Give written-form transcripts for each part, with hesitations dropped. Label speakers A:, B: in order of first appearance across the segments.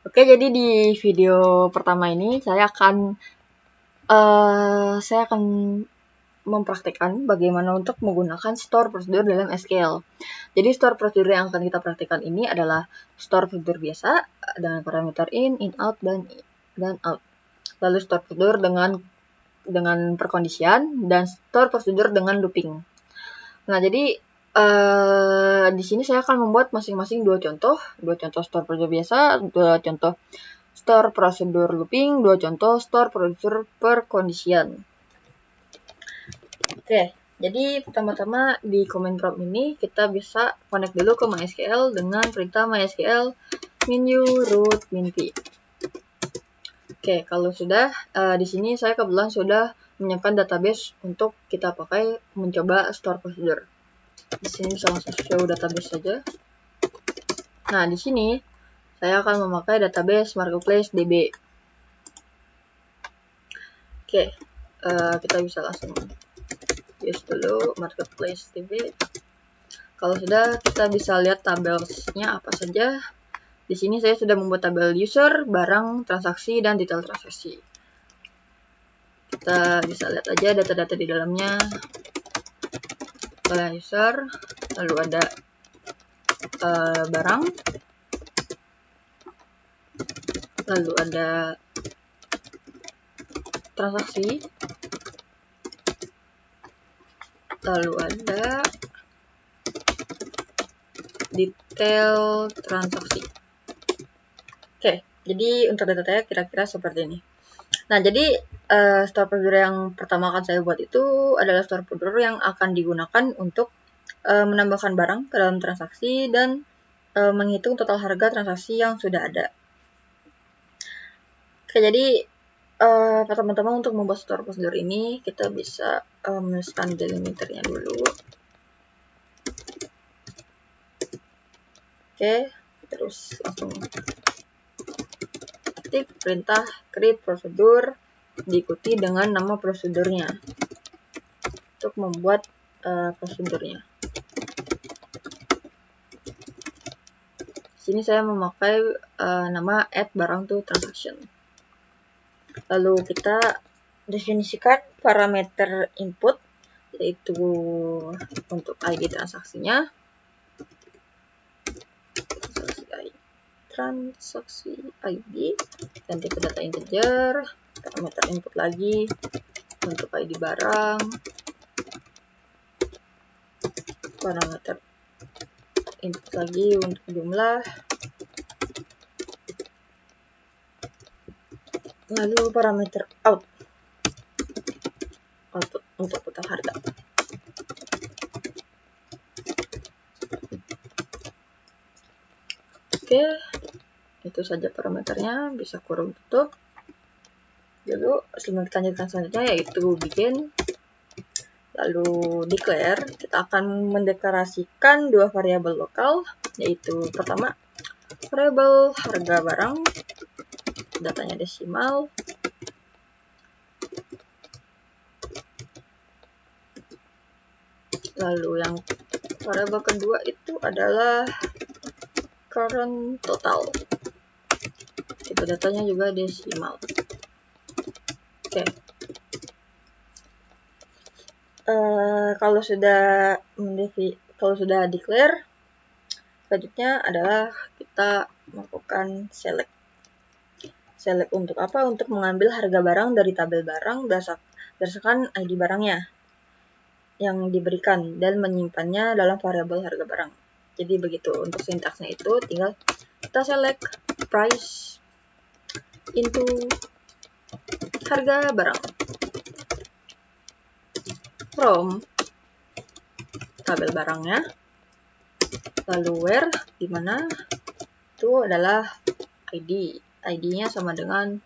A: Oke, jadi di video pertama ini saya akan mempraktikkan bagaimana untuk menggunakan store prosedur dalam SQL. Jadi store prosedur yang akan kita praktikkan ini adalah store prosedur biasa dengan parameter in, out, dan out. Lalu store prosedur dengan perkondisian dan store prosedur dengan looping. Nah, jadi di sini saya akan membuat masing-masing dua contoh store prosedur biasa, dua contoh store prosedur looping, dua contoh store prosedur perkondisian. Oke, jadi pertama-tama di command prompt ini kita bisa connect dulu ke MySQL dengan perintah MySQL menu root min-p. Oke, kalau sudah, di sini saya kebetulan sudah menyiapkan database untuk kita pakai mencoba store prosedur. Di sini bisa langsung show database saja. Nah, di sini saya akan memakai database marketplace DB. Oke, kita bisa langsung use dulu marketplace DB. Kalau sudah, kita bisa lihat tabelnya apa saja. Di sini saya sudah membuat tabel user, barang, transaksi, dan detail transaksi. Kita bisa lihat aja data-data di dalamnya. User, lalu ada barang, lalu ada transaksi, lalu ada detail transaksi. Oke, jadi untuk data-data kira-kira seperti ini. Nah, jadi store prosedur yang pertama akan saya buat itu adalah store prosedur yang akan digunakan untuk menambahkan barang ke dalam transaksi dan menghitung total harga transaksi yang sudah ada. Oke, jadi pertama-tama untuk membuat store prosedur ini kita bisa menuliskan delimiternya dulu. Oke, terus langsung ketik perintah create prosedur diikuti dengan nama prosedurnya untuk membuat prosedurnya. Sini saya memakai nama add barang to transaction. Lalu kita definisikan parameter input, yaitu untuk ID transaksinya. Transaksi ID, ganti ke data integer, parameter input lagi untuk ID barang, parameter input lagi untuk jumlah, lalu parameter output untuk total harga. Oke, itu saja parameternya, bisa kurung tutup. Dulu sebelum kita lanjutkan selanjutnya yaitu bikin, lalu declare. Kita akan mendeklarasikan dua variabel lokal, yaitu pertama variabel harga barang, datanya desimal, lalu yang variabel kedua itu adalah current total, itu datanya juga desimal. Oke. Kalau sudah declare, selanjutnya adalah kita melakukan select untuk apa? Untuk mengambil harga barang dari tabel barang berdasarkan ID barangnya yang diberikan dan menyimpannya dalam variabel harga barang. Jadi begitu untuk sintaksnya, itu tinggal kita select price into harga barang from tabel barangnya, lalu where, di mana itu adalah ID-nya sama dengan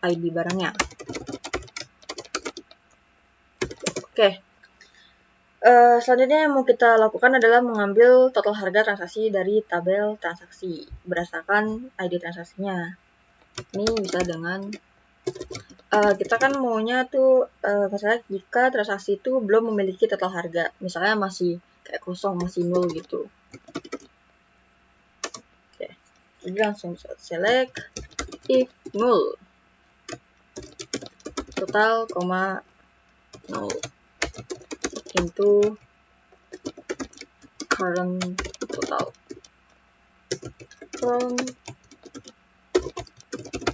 A: ID barangnya. Oke. Selanjutnya yang mau kita lakukan adalah mengambil total harga transaksi dari tabel transaksi berdasarkan ID transaksinya. Ini bisa dengan kita kan maunya tuh misalnya jika transaksi itu belum memiliki total harga, misalnya masih kayak kosong, masih nol gitu. Oke. Jadi langsung select if null total, null into current total from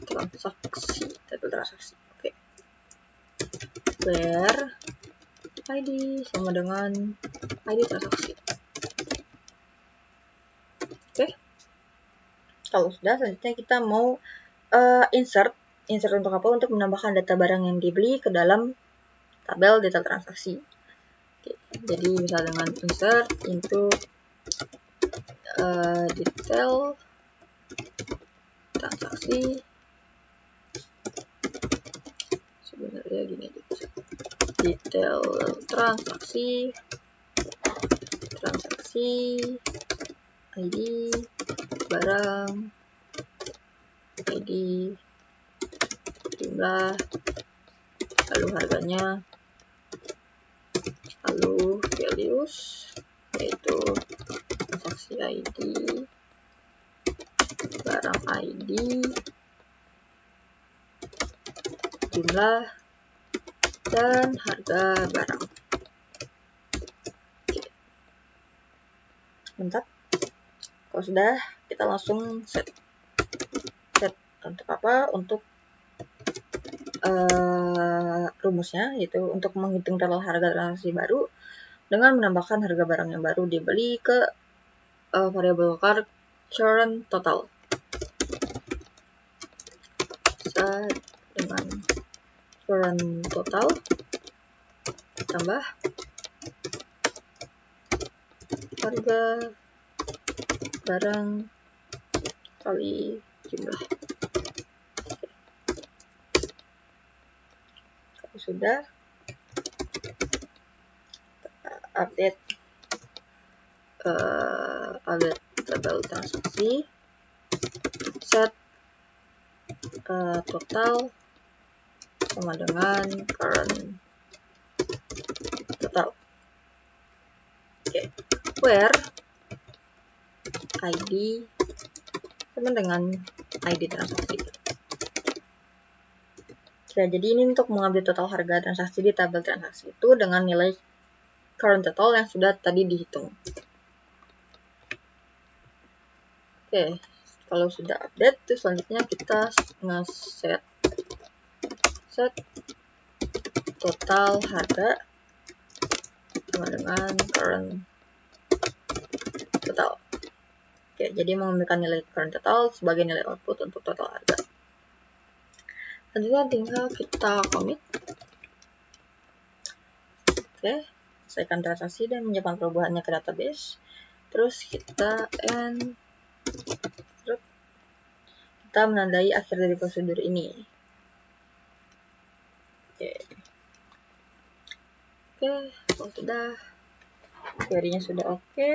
A: transaksi, tabel transaksi. Oke. Where ID sama dengan ID transaksi. Oke. Kalau sudah, selanjutnya kita mau insert untuk apa? Untuk menambahkan data barang yang dibeli ke dalam tabel data transaksi. Oke. Jadi bisa dengan insert into detail transaksi. Sebenarnya gini aja, detail transaksi ID barang, ID jumlah, lalu harganya, lalu values yaitu transaksi ID, barang ID, jumlah, dan harga barang. Mantap. Kalau sudah, kita langsung set untuk apa? Untuk rumusnya, yaitu untuk menghitung total harga transaksi baru dengan menambahkan harga barang yang baru dibeli ke variabel current total. Set dengan current total tambah harga barang kali jumlah. Kalau sudah, update tabel transaksi, set total sama dengan current total. Oke. Where ID sama dengan ID transaksi. Oke, jadi ini untuk mengambil total harga transaksi di tabel transaksi itu dengan nilai current total yang sudah tadi dihitung. Oke, kalau sudah update, terus selanjutnya kita nge-set total harga sama dengan current total. Oke, jadi mengambilkan nilai current total sebagai nilai output untuk total harga. Selanjutnya tinggal kita commit. Oke, selesaikan transaksi dan menyimpan perubahannya ke database. Terus kita kita menandai akhir dari prosedur ini. Oke, kalau sudah, query-nya sudah oke.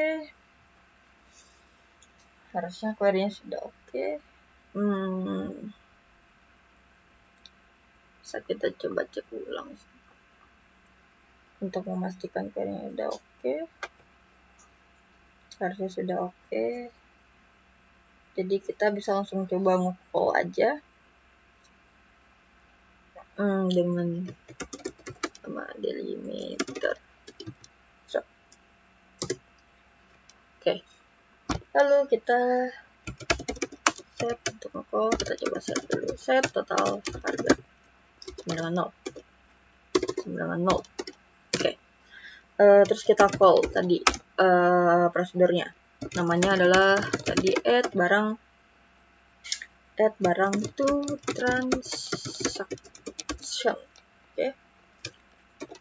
A: Harusnya query-nya sudah oke. Bisa kita coba cek ulang untuk memastikan query-nya sudah oke. Harusnya sudah oke. Jadi kita bisa langsung coba nge-call aja dengan sama delimiter. Oke. Lalu kita set untuk nge-call, kita coba set dulu. Set total harga sama dengan 0. Oke. Terus kita call tadi prosedurnya. Namanya adalah tadi add barang to transaction. Oke.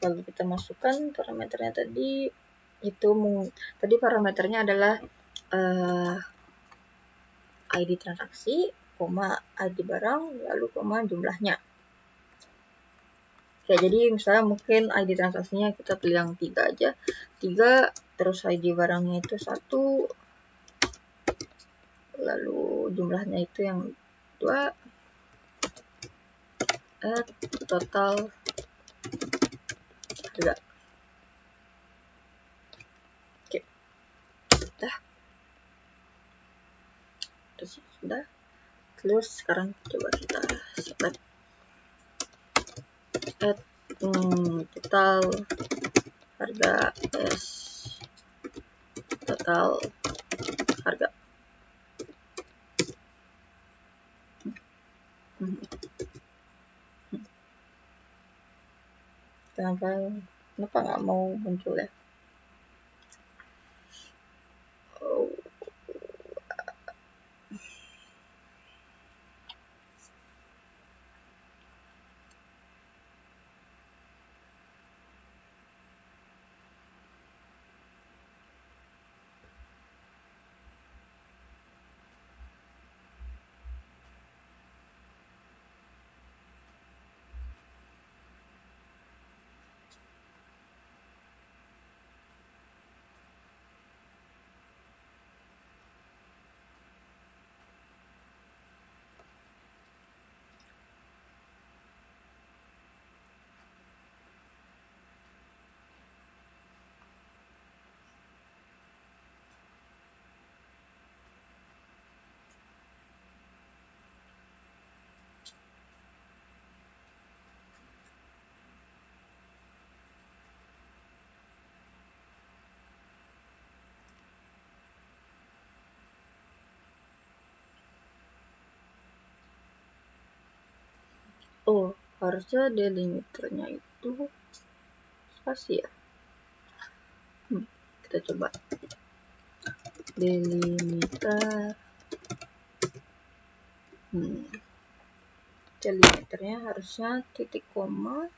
A: Lalu kita masukkan parameternya tadi. Tadi parameternya adalah ID transaksi, ID barang, lalu jumlahnya. Oke, jadi misalnya mungkin ID transaksinya kita pilih yang 3 aja. 3, terus ID barangnya itu 1, lalu jumlahnya itu yang 2, add total harga. Oke. Dah. terus sudah. Terus sekarang coba kita select add total harga total harga. Kenapa nggak mau muncul ya? Oh, harusnya delimiternya itu spasi ya. Kita coba delimiter. Delimiternya harusnya titik koma.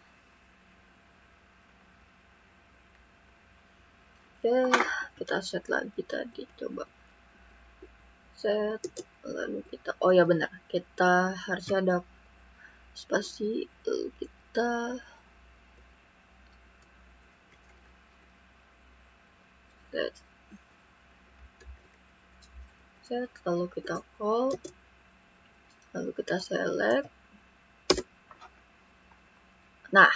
A: Oke, kita set lagi tadi, coba set, lalu kita, oh ya benar, kita harusnya ada spasi, lalu kita set, lalu kita call, lalu kita select. Nah,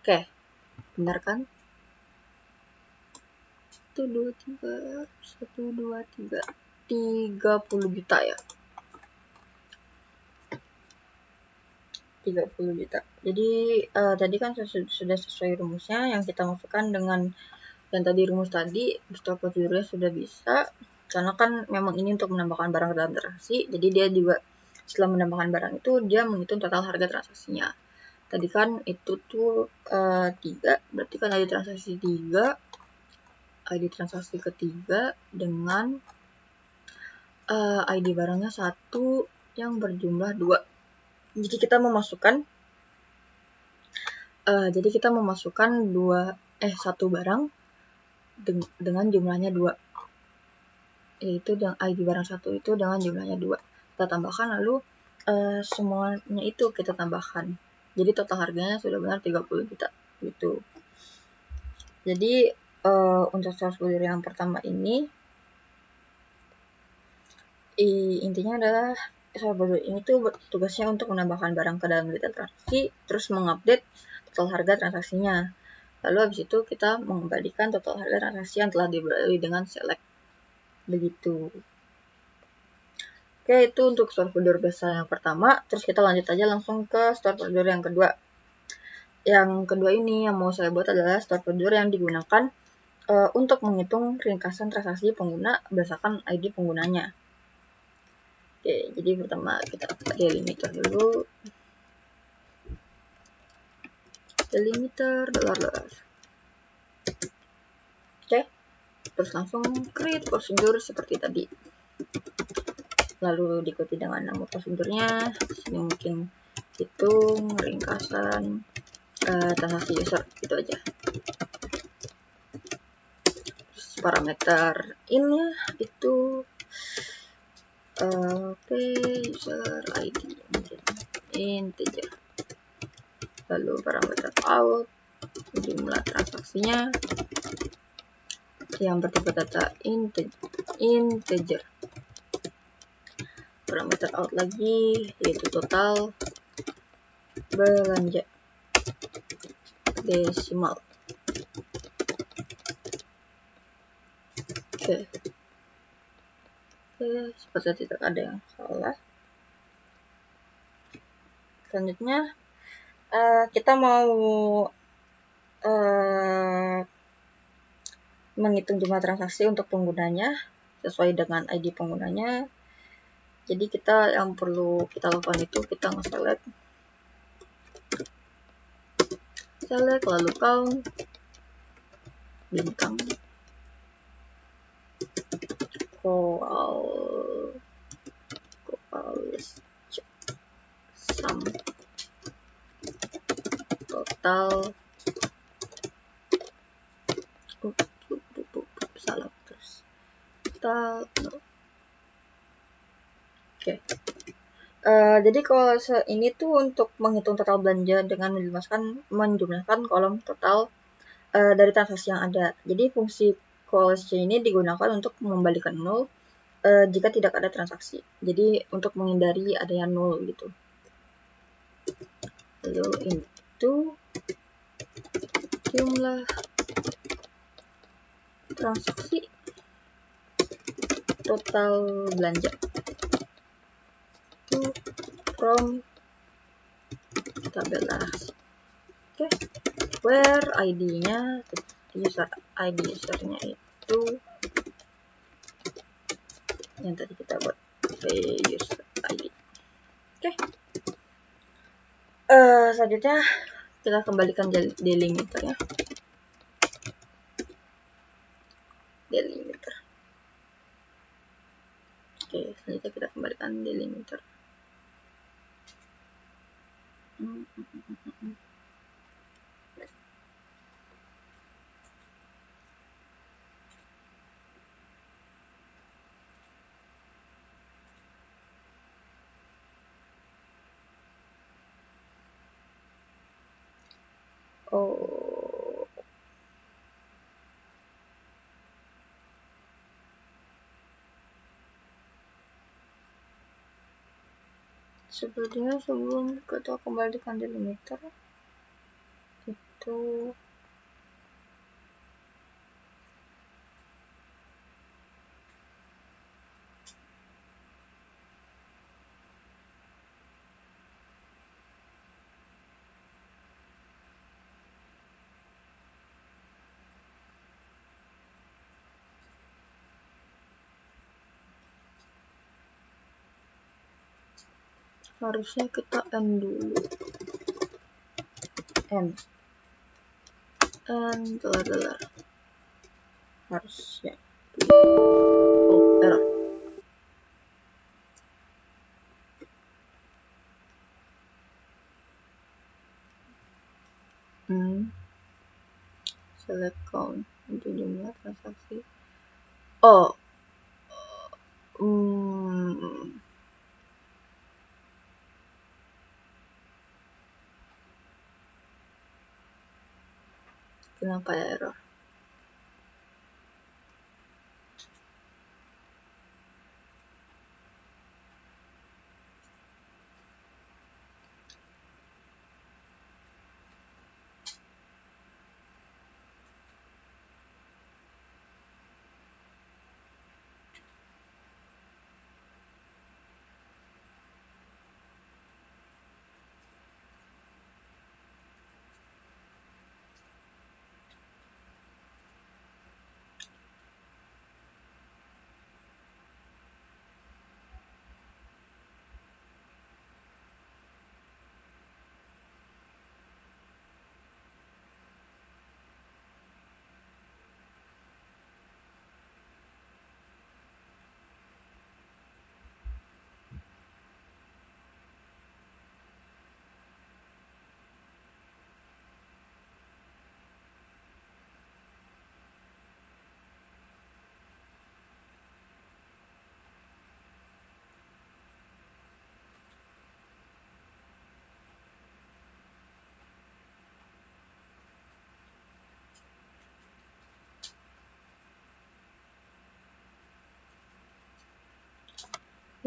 A: oke, benar kan? 1, 2, 3, 1, 2, 3, 30 juta ya. 30 juta. Jadi tadi kan sudah sesuai rumusnya yang kita masukkan dengan yang tadi rumus tadi, store procedure sudah bisa. Karena kan memang ini untuk menambahkan barang dalam transaksi, jadi dia juga setelah menambahkan barang itu dia menghitung total harga transaksinya. Tadi kan itu tuh 3, berarti kan ada transaksi 3, ID transaksi ketiga dengan ID barangnya 1 yang berjumlah 2. Jadi kita memasukkan satu barang dengan jumlahnya 2. Yaitu ID barang 1 itu dengan jumlahnya 2. Kita tambahkan, lalu semuanya itu kita tambahkan. Jadi total harganya sudah benar 30 juta gitu. Jadi untuk store procedure yang pertama ini intinya adalah store procedure ini tuh tugasnya untuk menambahkan barang ke dalam data transaksi, terus mengupdate total harga transaksinya. Lalu habis itu kita mengembalikan total harga transaksi yang telah dilalui dengan select. Begitu. Oke, itu untuk store procedure biasa yang pertama. Terus kita lanjut aja langsung ke store procedure yang kedua. Yang kedua ini yang mau saya buat adalah store procedure yang digunakan untuk menghitung ringkasan transaksi pengguna berdasarkan ID penggunanya. Oke, jadi pertama kita delimiter dulu. Delimiter $. Oke, terus langsung create procedure seperti tadi. Lalu diikuti dengan nama prosedurnya. Ini mungkin hitung ringkasan transaksi user, gitu aja. Terus parameter ini itu user ID integer. Lalu parameter out jumlah transaksinya yang bertipe data integer. Parameter out lagi yaitu total belanja desimal. Oke. Oke, seperti tidak ada yang salah. Selanjutnya kita mau menghitung jumlah transaksi untuk penggunanya sesuai dengan ID penggunanya. Jadi kita yang perlu kita lakukan itu kita nge-select lalu count bintang sum total salah terus total no. Oke. Jadi kalau ini tuh untuk menghitung total belanja dengan menjumlahkan kolom total dari transaksi yang ada. Jadi fungsi call ini digunakan untuk membalikan nol jika tidak ada transaksi. Jadi untuk menghindari adanya nol gitu. Lalu itu jumlah transaksi total belanja itu from tabelasi. Oke, where ID-nya ID usernya itu yang tadi kita buat user ID. Oke. Selanjutnya kita kembalikan delimiter ya. Delimiter. Oke, selanjutnya kita kembalikan delimiter. Oh, sepertinya sebelum kita kembalikan delimiter itu harusnya kita end dulu. End telah harusnya. Oh, error. Select count untuk jumlah transaksi. Oh, kenapa ya error?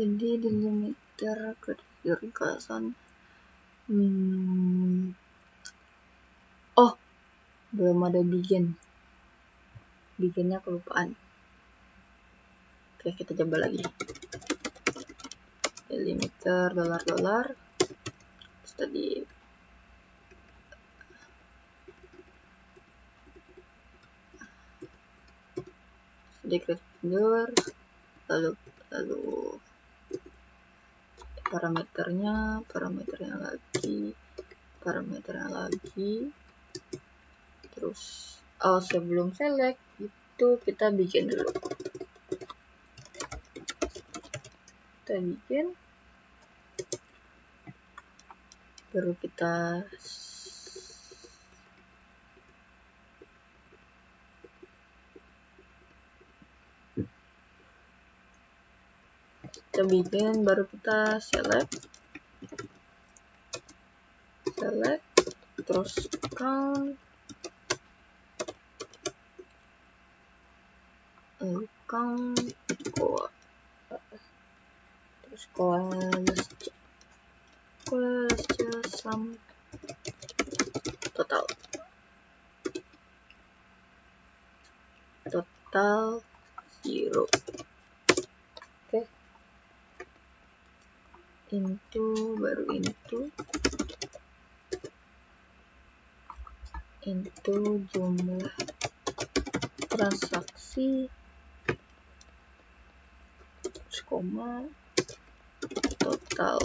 A: Jadi delimiter kedirgasan. Oh, belum ada biginnya kelupaan. Oke, kita coba lagi. Limiter dolar. Tadi sedikit mundur, lalu parameternya lagi, terus sebelum select itu kita bikin dulu, baru kita bikin, baru kita select terus count, terus let's just sum total 0. Oke. Baru into jumlah transaksi, terus koma, total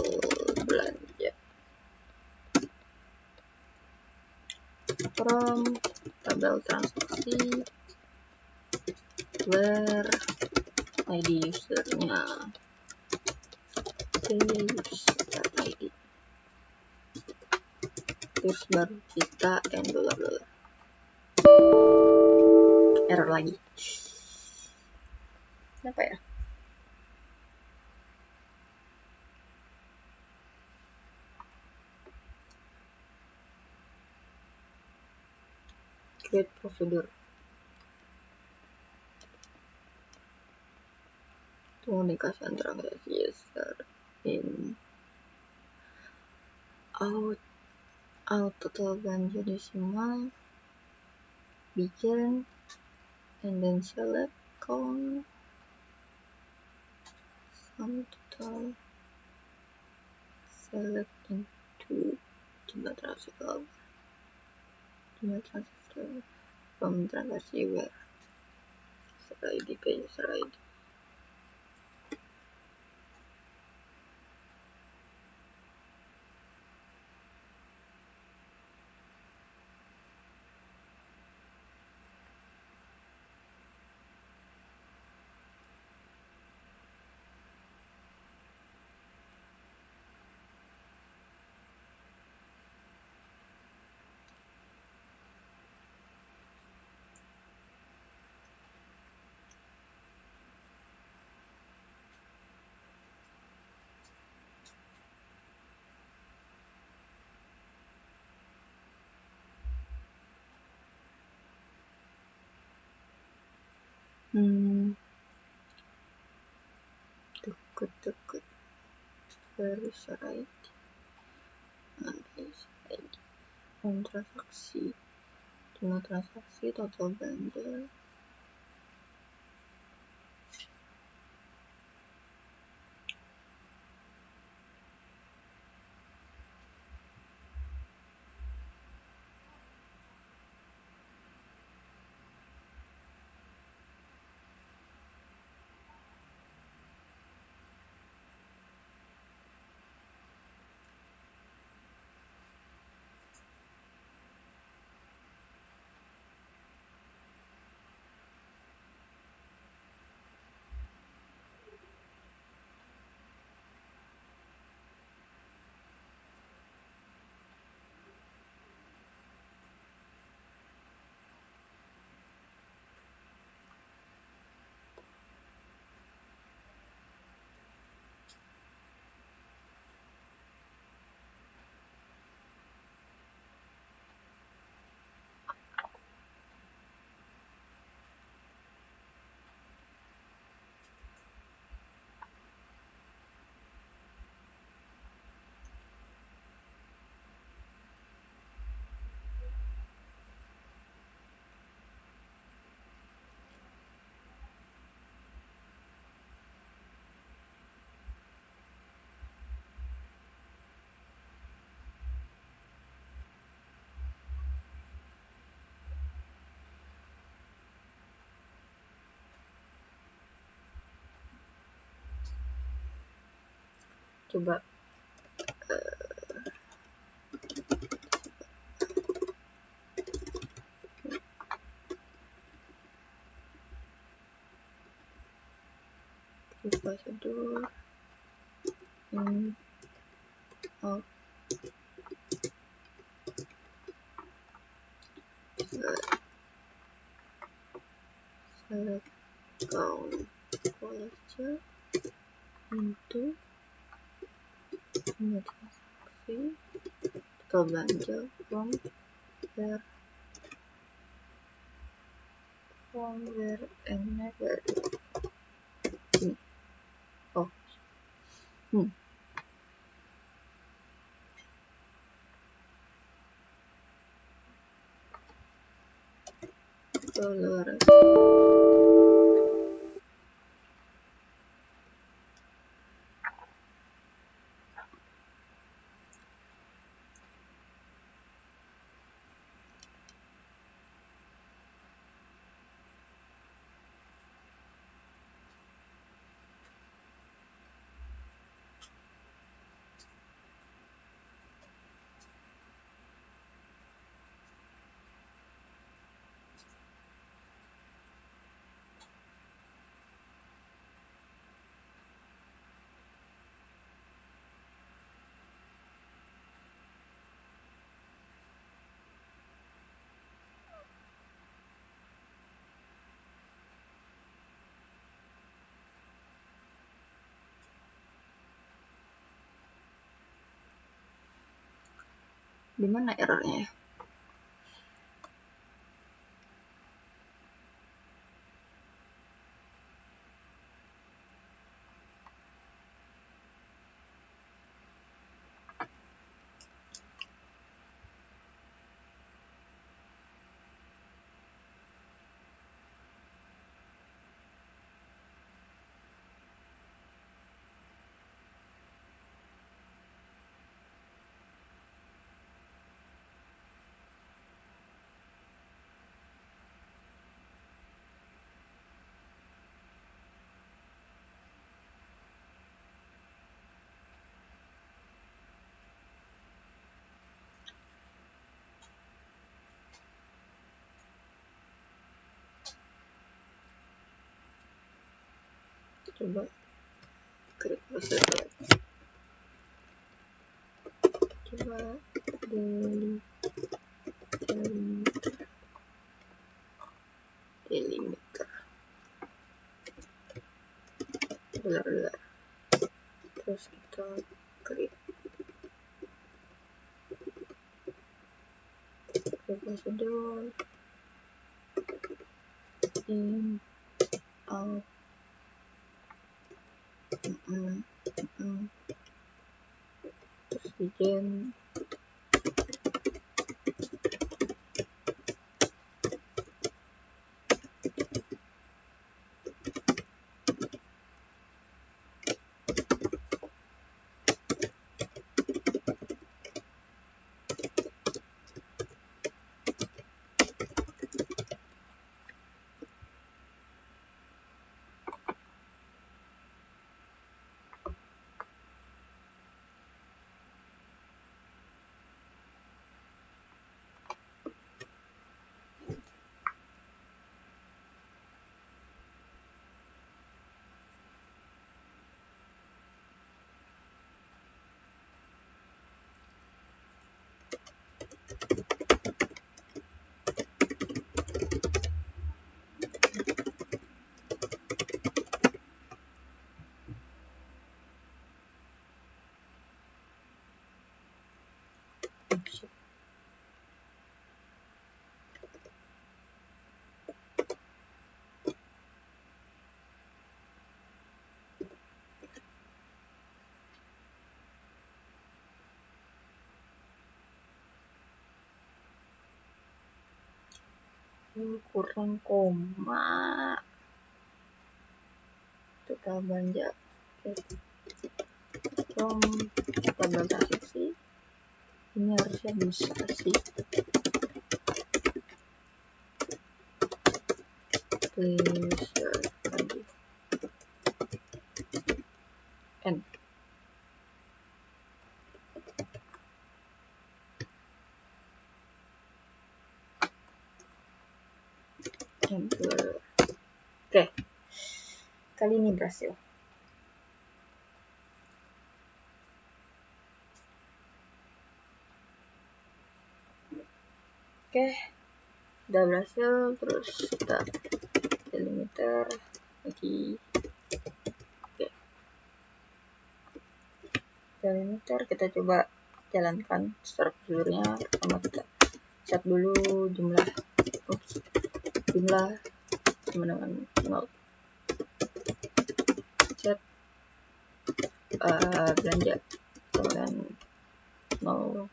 A: belanja from tabel transaksi where ID usernya user ID, terus baru kita end $. Error lagi, kenapa ya? Create procedure, komunikasi transaksi user in out total belanja desimal, begin, and then select count, sum total, select into jumlah transaksi from transaksi where user ID ke user ID. Deket where user ID, transaksi, jumlah transaksi, total belanja, coba prosedur out select count collector into transaksi atau belanja from where and never ini. Oh tolerance di mana errornya ya? Coba klik prosedur, coba delimiter benar-benar, terus kita klik prosedur in out terus bikin kurang koma, total belanja from tabel transaksi ini harusnya bisa sih. Please lagi n Handler. Oke, kali ini berhasil. Oke, udah berhasil. Terus kita delimiter lagi. Oke, delimiter kita coba jalankan strukturnya. Pertama kita set dulu jumlah teman-teman 0. Set belanja kemudian 0,00.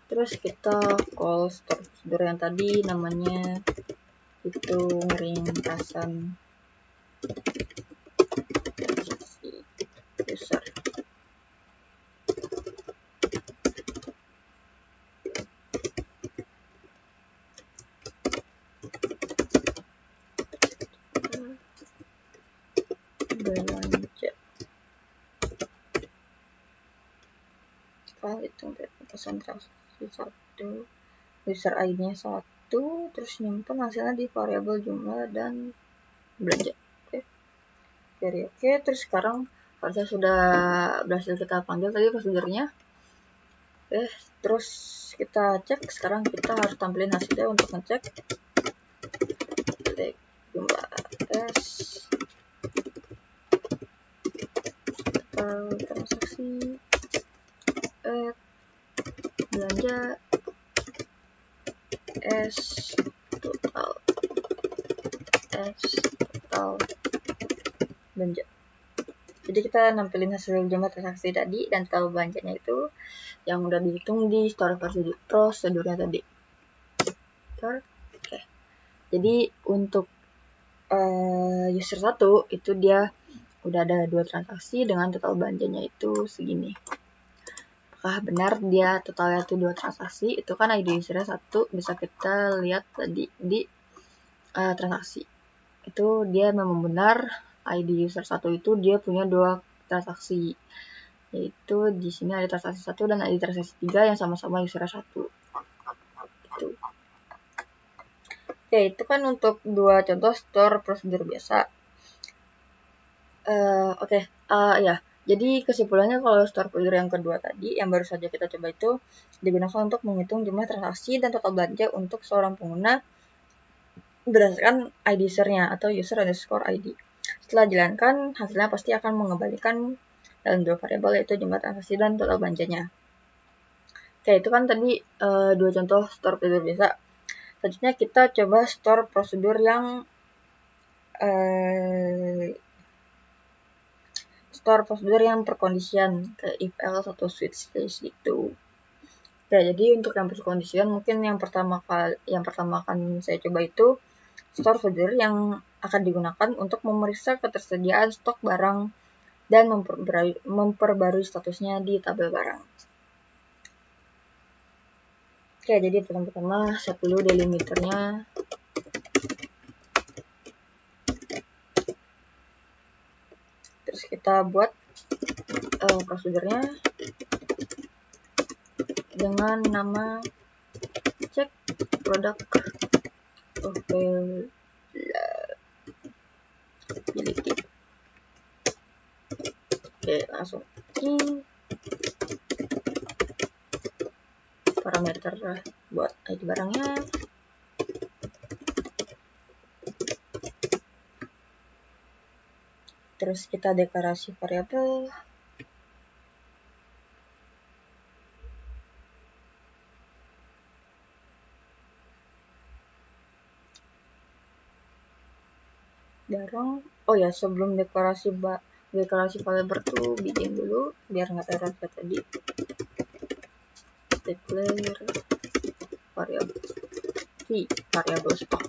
A: Terus kita call store prosedur yang tadi, namanya itu ringkasan user. Belanja file itu ringkasan transaksi 1, user ID-nya 1, terus nyimpen hasilnya di variabel jumlah dan belanja. Oke, terus sekarang harusnya sudah berhasil kita panggil tadi prosedurnya. Oke, terus kita cek. Sekarang kita harus tampilin hasilnya untuk ngecek. Klik jumlah S, total transaksi, belanja S total belanja. Jadi kita nampilin hasil jumlah transaksi tadi dan total belanjanya itu yang udah dihitung di store prosedurnya tadi. Oke. Jadi untuk user 1 itu dia udah ada 2 transaksi dengan total belanjanya itu segini. Apakah benar dia totalnya itu 2 transaksi? Itu kan ID usernya 1, bisa kita lihat tadi di transaksi. Itu dia memang benar, ID user 1 itu dia punya 2 transaksi. Yaitu di sini ada transaksi 1 dan ada transaksi 3 yang sama-sama user 1. Itu. Oke, itu kan untuk 2 contoh store prosedur biasa. Ya. Jadi kesimpulannya kalau store prosedur yang kedua tadi, yang baru saja kita coba itu digunakan untuk menghitung jumlah transaksi dan total belanja untuk seorang pengguna berdasarkan ID usernya atau user underscore ID. Setelah dijalankan, hasilnya pasti akan mengembalikan dalam 2 variabel yaitu jumlah transaksi dan total belanjanya. Oke, itu kan tadi 2 contoh store prosedur biasa. Selanjutnya kita coba store prosedur yang perkondisian kayak if else atau switch case gitu. Oke, jadi untuk yang perkondisian mungkin yang pertama akan saya coba itu store prosedur yang akan digunakan untuk memeriksa ketersediaan stok barang dan memperbarui statusnya di tabel barang. Oke, jadi pertama set dulu delimiternya. Terus kita buat prosedurnya dengan nama cek produk availability. Oke, langsung parameter buat ID barangnya. Terus kita deklarasi variabel. Barang. Oh ya, sebelum deklarasi variabel tuh bikin dulu biar nggak error kayak tadi. Declare variabel stok.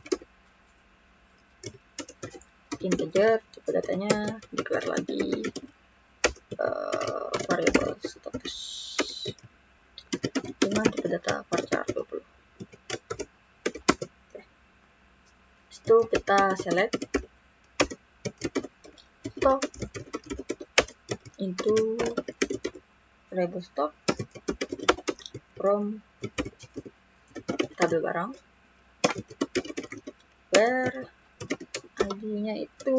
A: Integer, tipe datanya, declare lagi variabel status dengan tipe data varchar 20. Oke. Itu kita select stock into variable stock from tabel barang, where ID-nya itu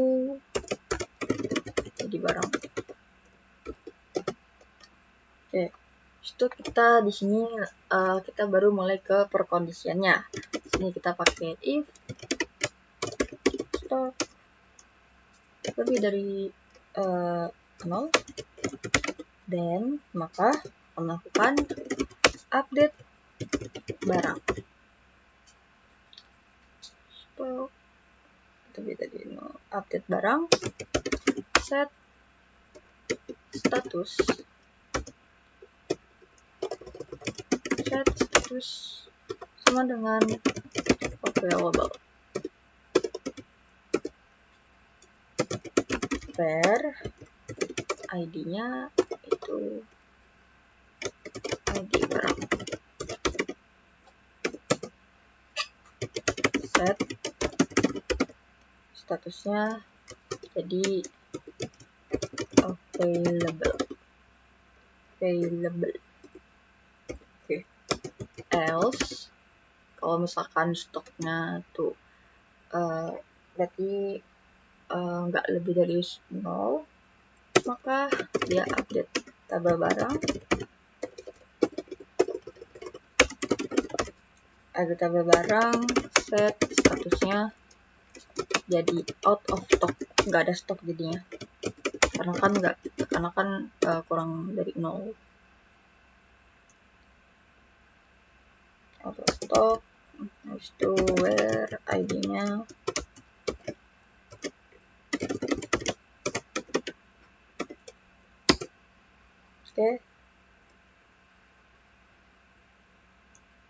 A: ID barang. Oke, itu kita di sini kita baru mulai ke perkondisiannya. Di sini kita pakai if stock lebih dari 0, dan maka melakukan update barang. Stok lebih dari 0, update barang, set status sama dengan available, where ID-nya itu ID barang, set statusnya jadi available. Oke. Else kalau misalkan stoknya tuh berarti nggak lebih dari 0, maka dia update tabel barang, set statusnya jadi out of stock, nggak ada stok jadinya, karena kan kurang dari 0. Out of stock, habis itu where ID-nya oke.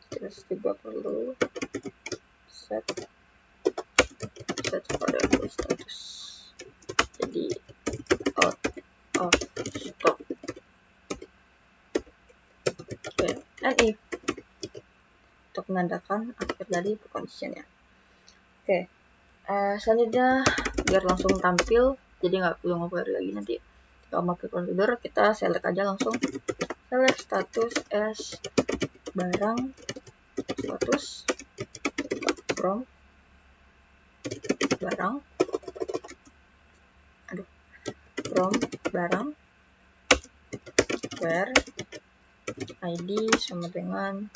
A: Terus juga perlu set variable status jadi out of stock. Oke, and if untuk menandakan akhir dari perkondisiannya. Oke, selanjutnya biar langsung tampil, jadi nggak perlu ngoper lagi nanti. Kalau pakai consider, kita select aja langsung, select status as barang status from barang where ID sama dengan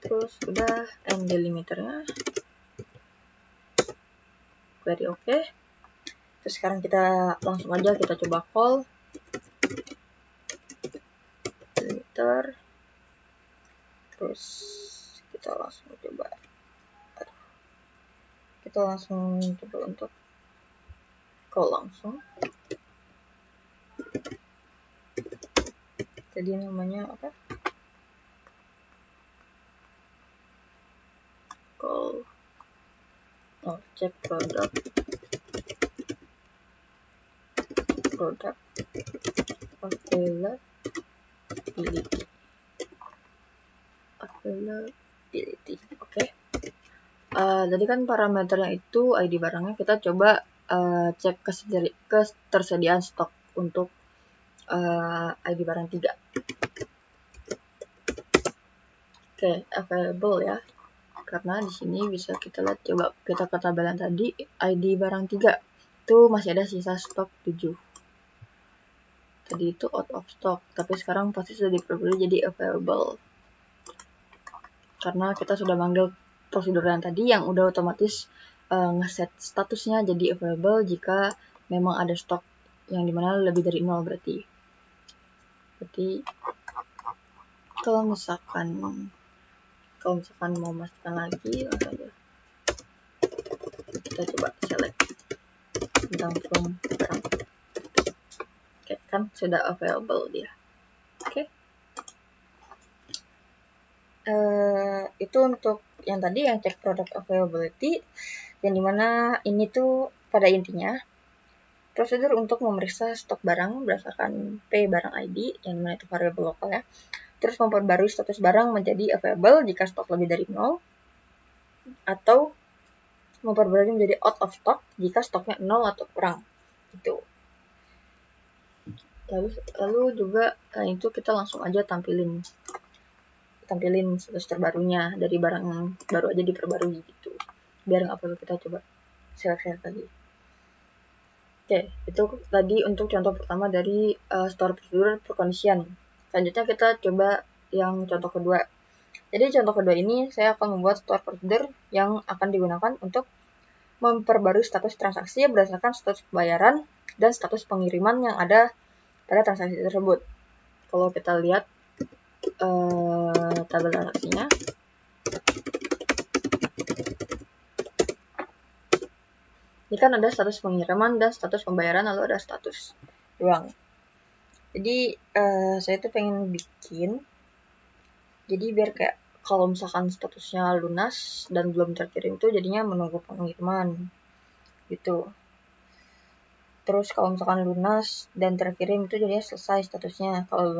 A: terus udah and delimiternya query oke. Terus sekarang kita langsung aja kita coba call delimiter, terus kita langsung coba untuk call langsung. Jadi namanya apa? Call check product availability. Oke. Tadi kan parameternya itu ID barangnya, kita coba cek ketersediaan stok untuk ID barang 3. Oke, available ya. Karena di sini bisa kita lihat, coba kita ke tabelan tadi, ID barang 3 itu masih ada sisa stok 7. Tadi itu out of stock, tapi sekarang pasti sudah diperbarui jadi available. Karena kita sudah manggil prosedur yang tadi yang udah otomatis ngeset statusnya jadi available jika memang ada stok yang dimana lebih dari 0 berarti kalau misalkan mau memastikan lagi, langsung aja kita coba select tentang from barang. Oke, kan sudah available dia. Oke. Itu untuk yang tadi yang cek product availability, yang dimana ini tuh pada intinya prosedur untuk memeriksa stok barang berdasarkan P barang ID, yang dimana itu variabel lokal ya. Terus memperbarui status barang menjadi available jika stok lebih dari 0, atau memperbarui menjadi out of stock jika stoknya 0 atau kurang. Gitu. Lalu juga itu kita langsung aja tampilin status terbarunya dari barang yang baru aja diperbarui gitu, biar nggak perlu kita coba share lagi. Oke, itu tadi untuk contoh pertama dari store procedure perkondisian. Selanjutnya kita coba yang contoh kedua. Jadi contoh kedua ini saya akan membuat store procedure yang akan digunakan untuk memperbarui status transaksi berdasarkan status pembayaran dan status pengiriman yang ada pada transaksi tersebut. Kalau kita lihat tabel transaksinya, ini kan ada status pengiriman dan status pembayaran, lalu ada status uang. Jadi saya tuh pengen bikin, jadi biar kayak kalau misalkan statusnya lunas dan belum terkirim itu jadinya menunggu pengiriman gitu. Terus kalau misalkan lunas dan terkirim itu jadinya selesai statusnya. Kalau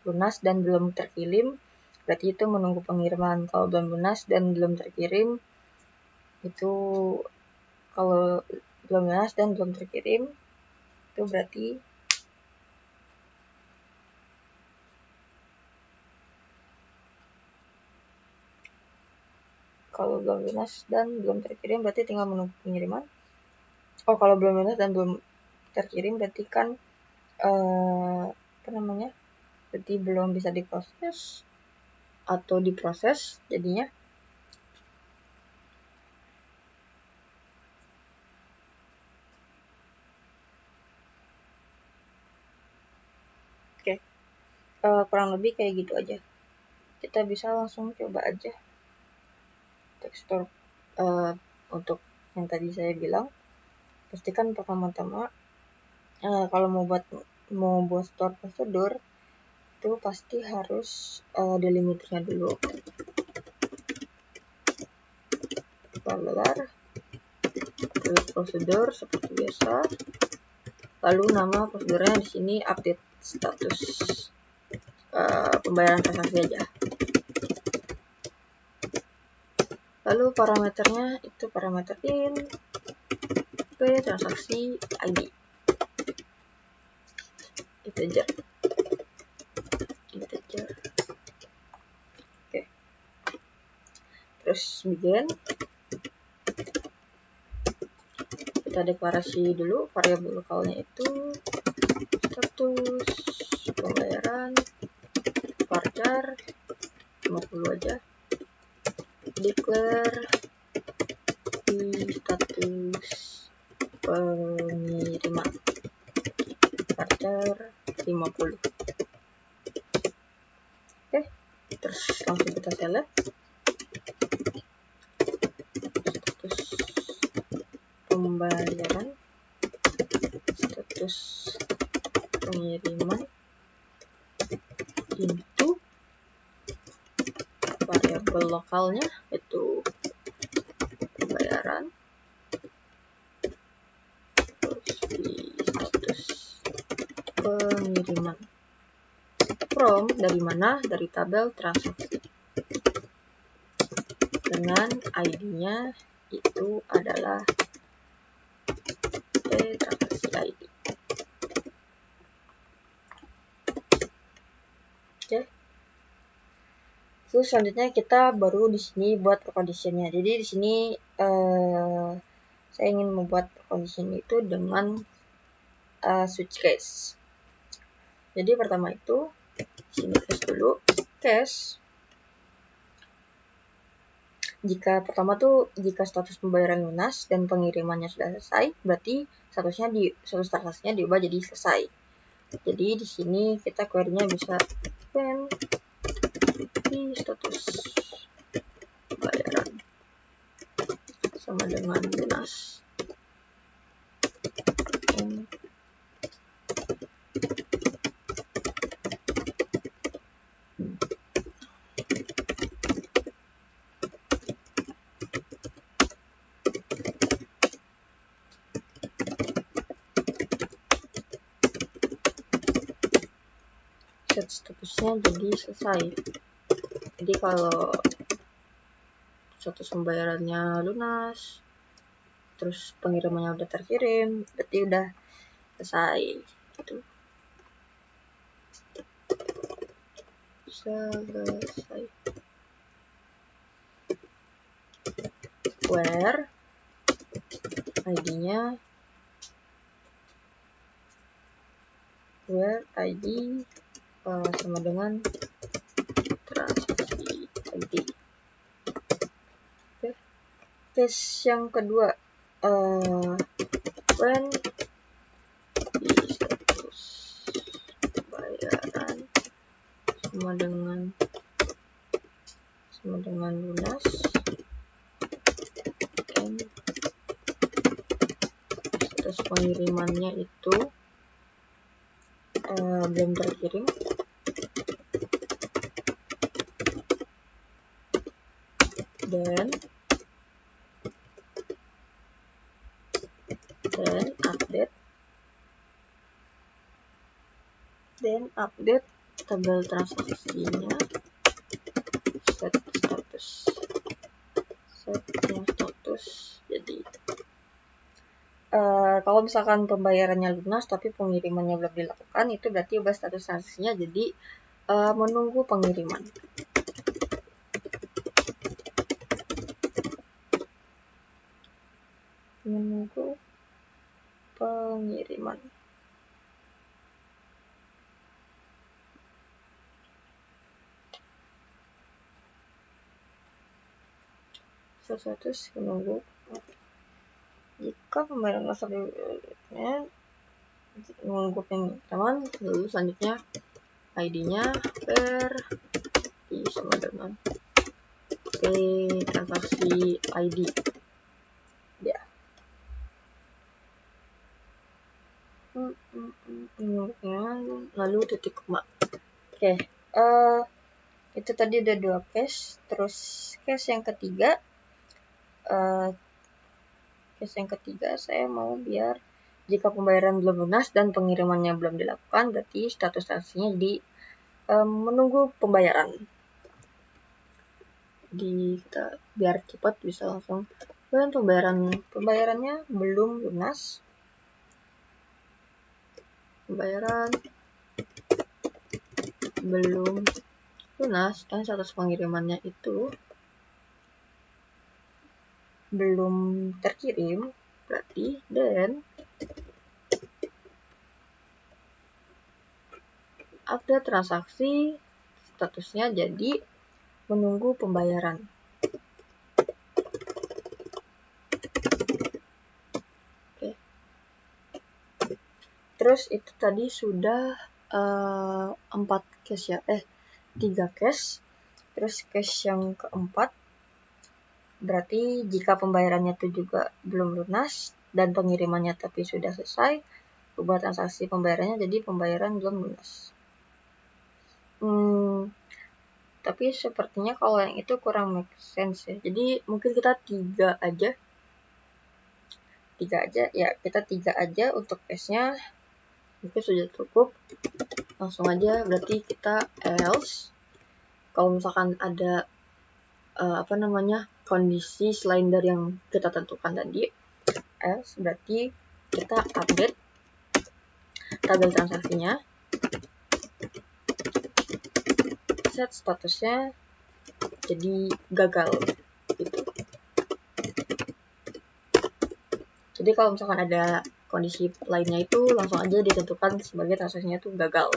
A: lunas dan belum terkirim berarti itu menunggu pengiriman. Kalau belum lunas dan belum terkirim itu, kalau belum lunas dan belum terkirim itu berarti kalau belum lunas dan belum terkirim berarti tinggal menunggu pengiriman. Oh, kalau belum lunas dan belum terkirim berarti kan berarti belum bisa diproses atau diproses jadinya. Oke, kurang lebih kayak gitu aja. Kita bisa langsung coba aja tekstur untuk yang tadi saya bilang. Pastikan pertama-tama kalau mau buat store prosedur itu pasti harus delimiternya dulu. Tabelar prosedur seperti biasa. Lalu nama prosedurnya di sini update status pembayaran transaksi aja. Lalu parameternya itu parameter in, transaksi ID. Integer. Oke. Terus begin. Kita deklarasi dulu variabel lokalnya itu status pembayaran varchar 50 aja. Declare di status pengiriman varchar 50. Oke, terus langsung kita select status pembayaran, status pengiriman into variabel lokalnya itu pembayaran, terus di status pengiriman from dari mana, dari tabel transaksi, dengan ID-nya itu adalah transaksi ID. Oke. Terus selanjutnya kita baru di sini buat preconditionnya. Jadi di sini saya ingin membuat precondition itu dengan switch case. Jadi pertama itu di sini case dulu, case. Jika status pembayaran lunas dan pengirimannya sudah selesai, berarti status transaksinya diubah jadi selesai. Jadi di sini kita query-nya bisa when di status pembayaran sama dengan lunas. Set statusnya jadi selesai. Jadi kalau status pembayarannya lunas, terus pengirimannya udah terkirim, berarti udah selesai gitu. selesai. Where ID-nya ID sama dengan transaksi ID. Oke. Case yang kedua, when di status pembayaran sama dengan lunas, dan status pengirimannya itu belum terkirim, dan update tabel transaksinya, setnya status. Jadi kalau misalkan pembayarannya lunas tapi pengirimannya belum dilakukan, itu berarti ubah status transaksinya jadi menunggu pengiriman. Status menunggu. Jika pembayaran masuk menunggu pengiriman, lalu selanjutnya ID-nya sama dengan transaksi ID. Ya. Lalu titik koma. Oke. Itu tadi udah 2 case. Terus case yang ketiga, saya mau biar jika pembayaran belum lunas dan pengirimannya belum dilakukan, berarti status transaksinya di menunggu pembayaran. Jadi kita biar cepat bisa langsung, dan pembayarannya belum lunas, dan status pengirimannya itu belum terkirim, berarti dan update transaksi statusnya jadi menunggu pembayaran. Oke. Terus itu tadi sudah 4 case ya, 3 case. Terus case yang keempat, berarti jika pembayarannya itu juga belum lunas dan pengirimannya tapi sudah selesai, ubah transaksi pembayarannya jadi pembayaran belum lunas. Tapi sepertinya kalau yang itu kurang make sense ya. Jadi mungkin kita 3 aja ya, kita 3 aja untuk case-nya. Mungkin sudah cukup. Langsung aja, berarti kita else. Kalau misalkan ada kondisi selain dari yang kita tentukan tadi, else berarti kita update tabel transaksinya, set statusnya jadi gagal gitu. Jadi kalau misalkan ada kondisi lainnya itu langsung aja ditentukan sebagai transaksinya itu gagal.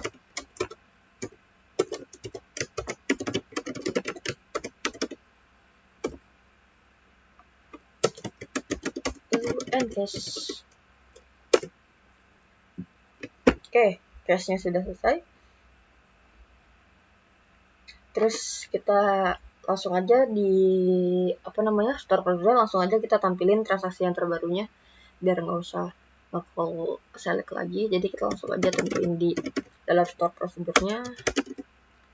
A: Case. Oke, case-nya sudah selesai. Terus kita langsung aja di store procedural, langsung aja kita tampilin transaksi yang terbarunya biar nggak usah nge-call select lagi. Jadi kita langsung aja tentuin di dalam store prosedurnya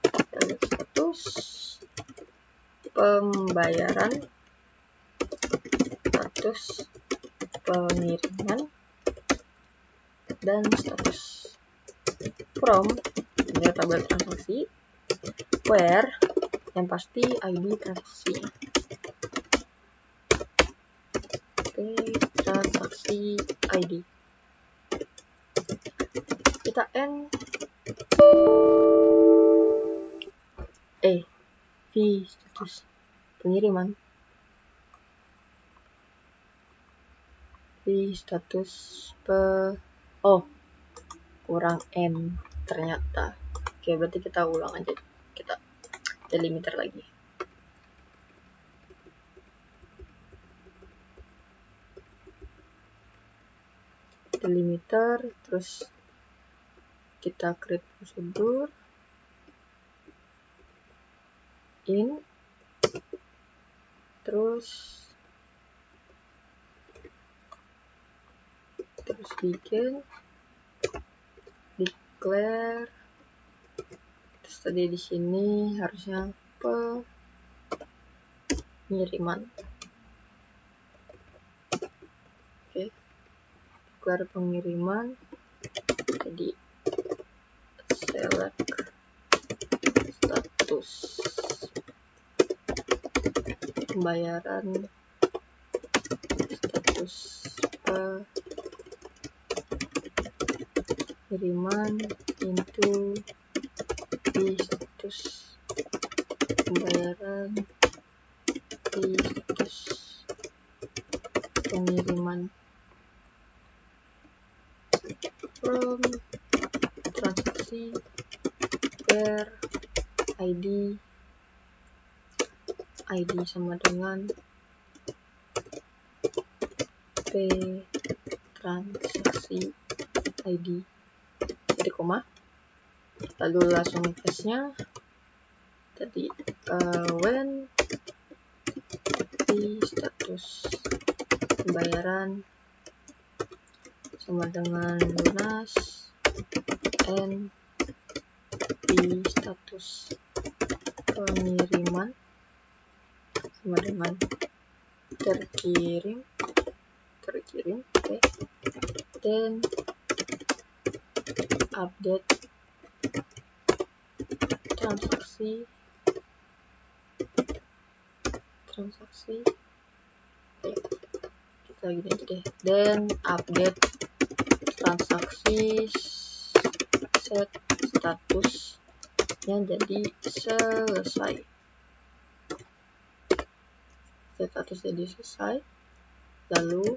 A: status pembayaran, status pengiriman, dan status from tabel transaksi, where yang pasti ID transaksi. Transaksi ID. Kita end. V status pengiriman, V status kurang N ternyata. Oke, berarti kita ulang aja, kita delimiter lagi. Delimiter, terus kita create prosedur in, terus bikin declare, terus tadi di sini harusnya pengiriman. Oke, declare pengiriman, jadi select status pembayaran, status pengiriman into di status pembayaran, di status pengiriman from transaksi per ID sama dengan P transaksi ID, jadi koma, lalu langsung case-nya tadi when di status pembayaran sama dengan lunas and di status pengiriman sama dengan terkirim, oke. Then update transaksi, kita gini aja deh. Then update transaksi set statusnya jadi selesai. Status jadi selesai, lalu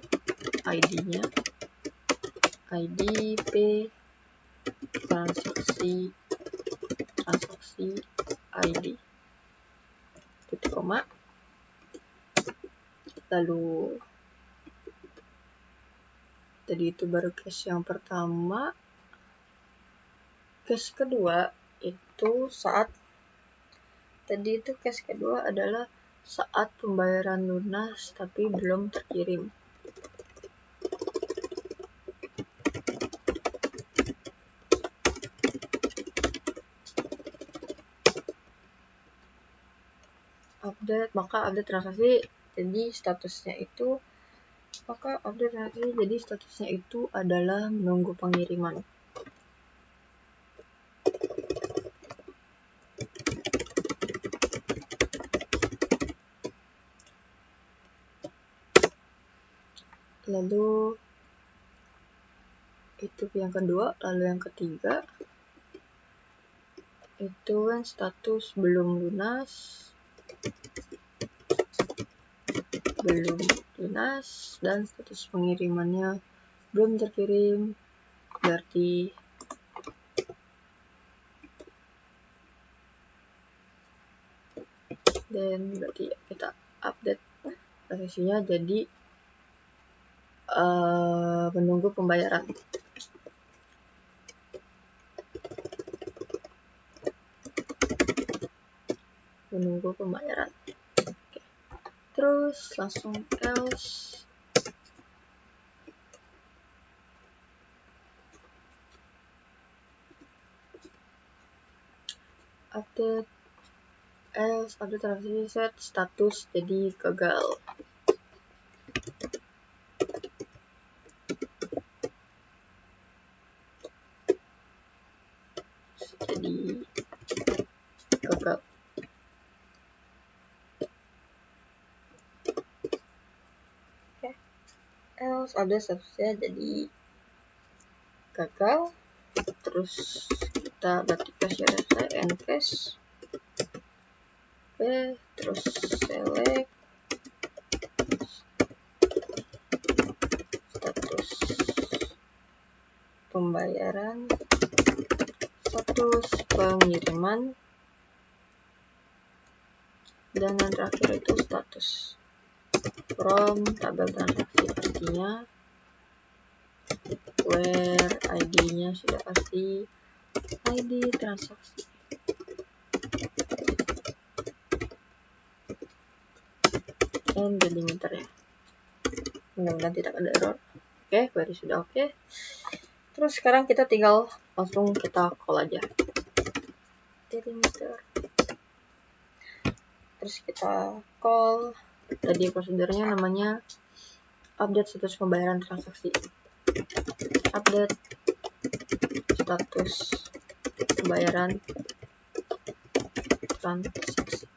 A: ID-nya ID P transaksi ID titik koma, lalu tadi itu baru case yang pertama. Case kedua itu saat tadi itu case kedua adalah saat pembayaran lunas tapi belum terkirim. Maka update transaksi jadi statusnya itu adalah menunggu pengiriman. Lalu itu yang kedua, lalu yang ketiga itu kan status belum lunas dan status pengirimannya belum terkirim, berarti kita update posisinya jadi menunggu pembayaran. Oke. Terus langsung else update transaksi set status jadi gagal. Else update statusnya jadi gagal. Terus kita berarti cache selesai, end cache. terus select status pembayaran, status pengiriman, dan yang terakhir itu status from tabel transaksi, artinya where ID-nya sudah pasti ID transaksi. Dan delimiternya, mudah-mudahan tidak ada error. Oke, query sudah oke. Terus sekarang kita tinggal langsung kita call aja delimiter. Terus kita call, tadi prosedurnya namanya update status pembayaran transaksi, update status pembayaran transaksi.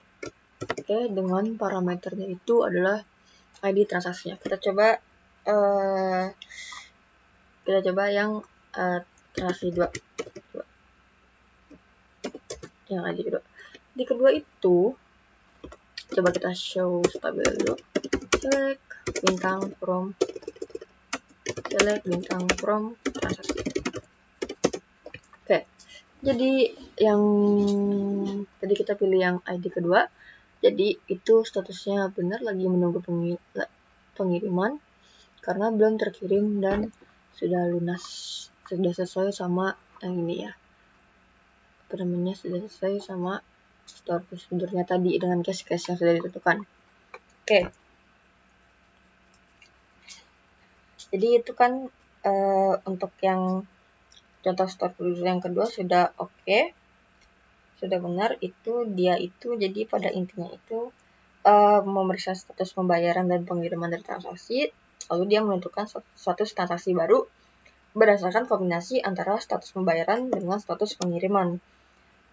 A: Oke, dengan parameternya itu adalah ID transaksinya. Kita coba yang transaksi 2. Yang ID kedua. Di kedua itu coba kita show tabel dulu. Select bintang from transaksi. Oke. Jadi yang tadi kita pilih yang ID kedua. Jadi itu statusnya benar, lagi menunggu pengiriman karena belum terkirim dan sudah lunas, sudah sesuai sama yang ini ya. Sudah sesuai sama store prosedurnya tadi dengan case-case yang sudah ditentukan. Oke. Jadi itu kan untuk yang contoh store prosedur yang kedua sudah oke. Sudah benar, itu dia itu jadi pada intinya itu memeriksa status pembayaran dan pengiriman dari transaksi, lalu dia menentukan status transaksi baru berdasarkan kombinasi antara status pembayaran dengan status pengiriman.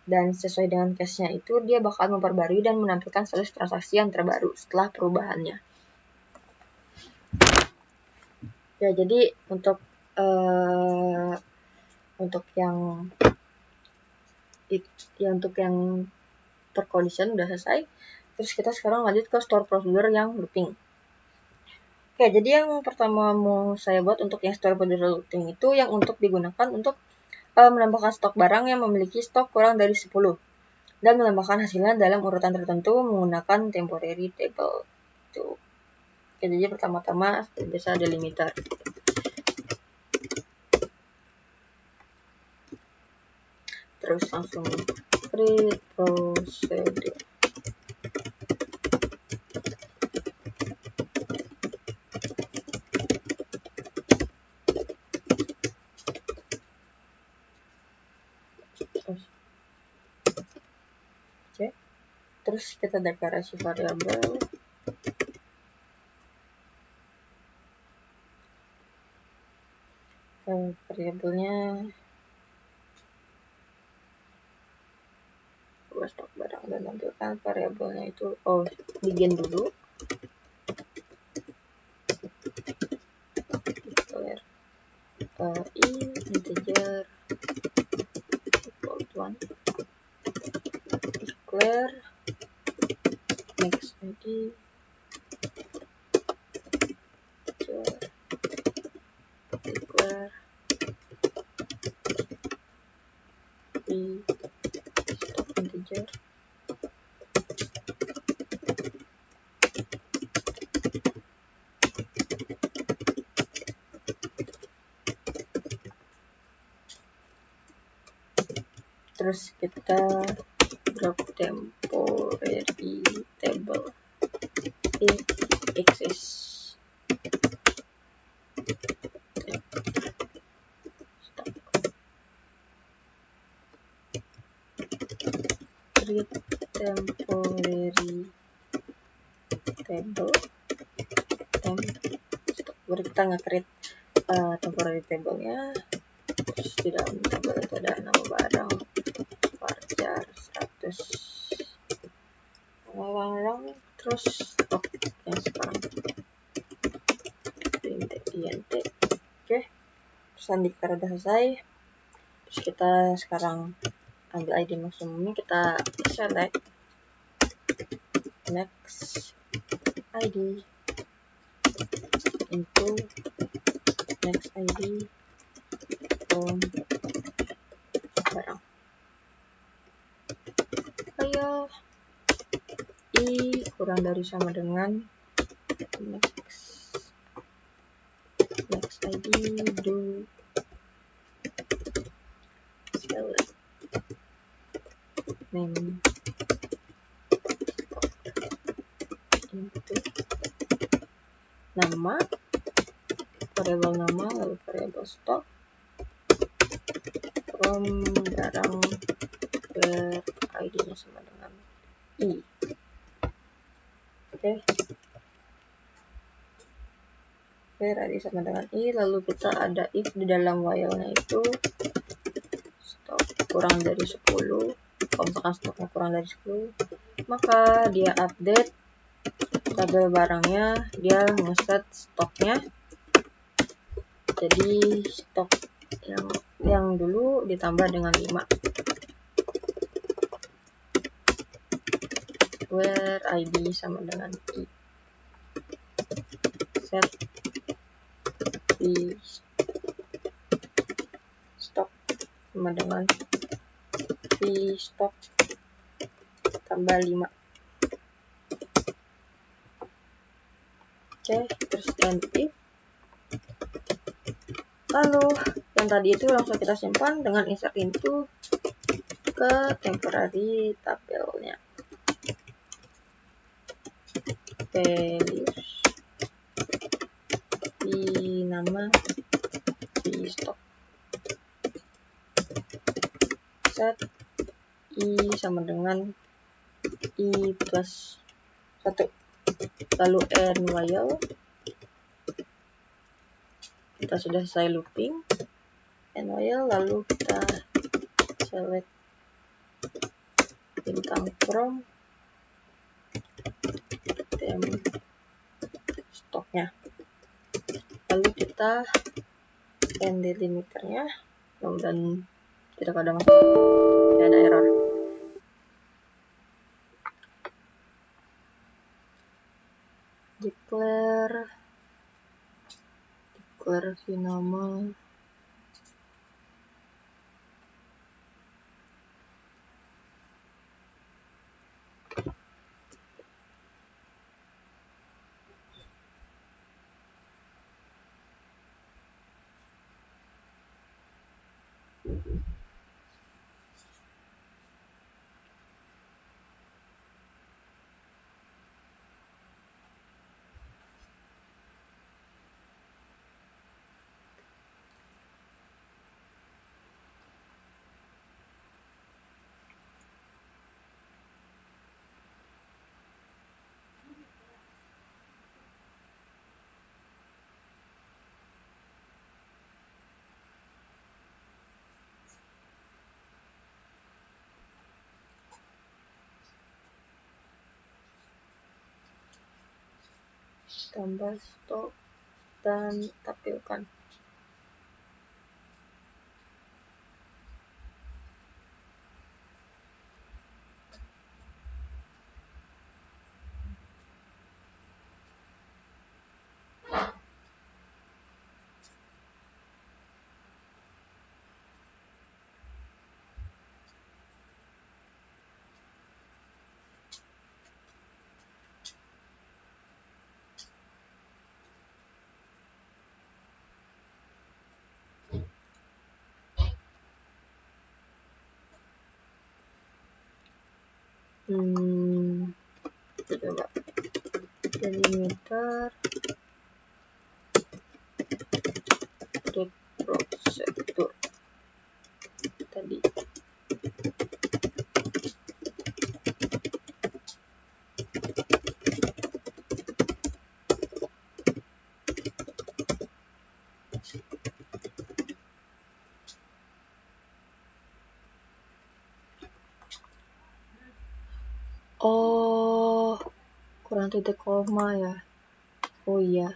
A: Dan sesuai dengan case-nya itu dia bakal memperbarui dan menampilkan status transaksi yang terbaru setelah perubahannya. Ya, jadi untuk yang tercondition udah selesai. Terus kita sekarang lanjut ke store procedure yang looping. Oke, jadi yang pertama mau saya buat untuk yang store procedure looping itu yang untuk digunakan untuk menambahkan stok barang yang memiliki stok kurang dari 10 dan menambahkan hasilnya dalam urutan tertentu menggunakan temporary table. Tuh. Oke, jadi pertama-tama biasa delimiter. Terus langsung create procedure. Terus kita deklarasi variabel. Variabelnya stok barang dan tampilkan variabelnya itu begin dulu. Declare integer equal to 1. Declare next ID declare stock integer. Terus kita drop temporary table if exists. Create temporary table baru kita nge-create temporary table-nya. Terus di dalam tabel itu ada nama barang varchar 100 long, terus stok yang sekarang int. Oke, terus declare udah selesai. Terus kita sekarang ambil ID maksimumnya, kita select next ID into next ID from barang. Kayak I kurang dari sama dengan next ID do select name into nama, variabel nama, lalu variabel stock from barang where ID-nya sama dengan I. Oke. Where ID sama dengan I, lalu kita ada if di dalam while-nya itu stok kurang dari 10. Kalau misalkan stoknya kurang dari 10, maka dia update tabel barangnya, dia ngeset stoknya. Jadi stok yang dulu ditambah dengan 5. Where ID sama dengan I. Set di stok sama dengan di stok tambah 5. Oke, terus end if. Lalu yang tadi itu langsung kita simpan dengan insert into ke temporary tabelnya. Values di nama di stok. Set I sama dengan I plus 1. Lalu end while. Kita sudah selesai looping. End while, lalu kita select bintang from tem stoknya. Lalu kita end delimiternya. Dan tidak ada masalah. Tidak ada error. Declare si nama. Tambah stok dan tampilkan. Coba delimiter dot procedure tadi. Oh, kurang titik koma ya. Oh iya.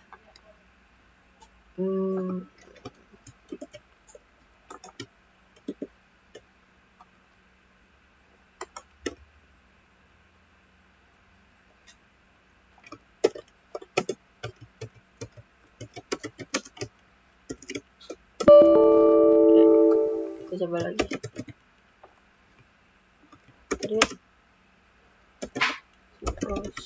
A: coba lagi. Create prosedur.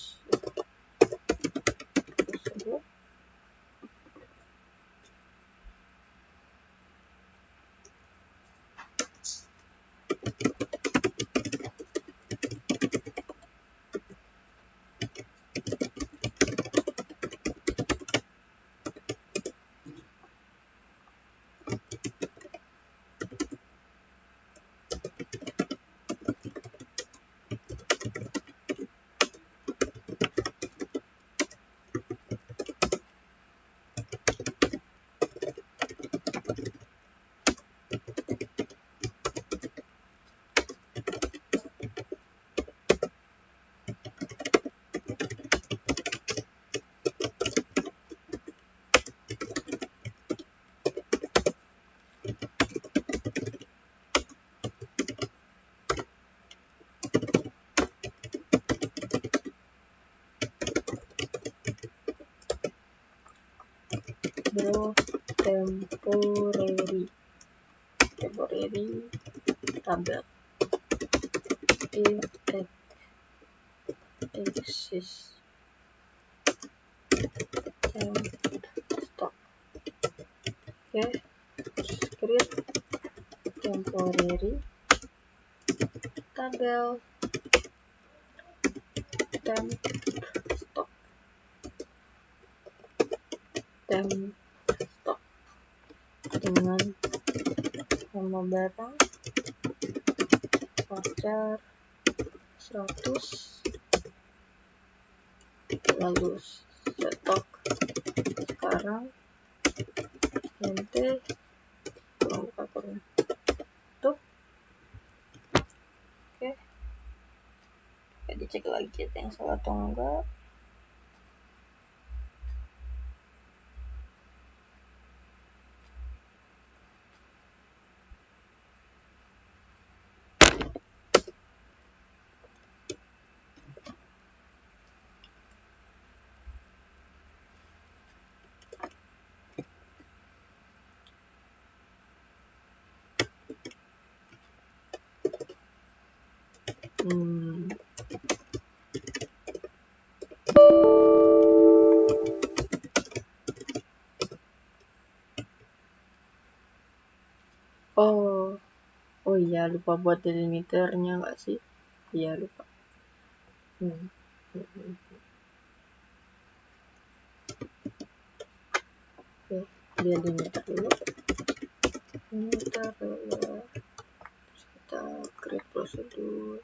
A: Temporary tabel if it exists temp stock. Oke, create temporary tabel temp stock dengan nama barang voucher 100, lalu stok sekarang ente buka kurung tutup. Oke, dicek lagi kita yang salah atau enggak. Oh iya, lupa buat delimiternya nggak sih? Iya, lupa. Oke, delimiter dulu. Terus kita create prosedur.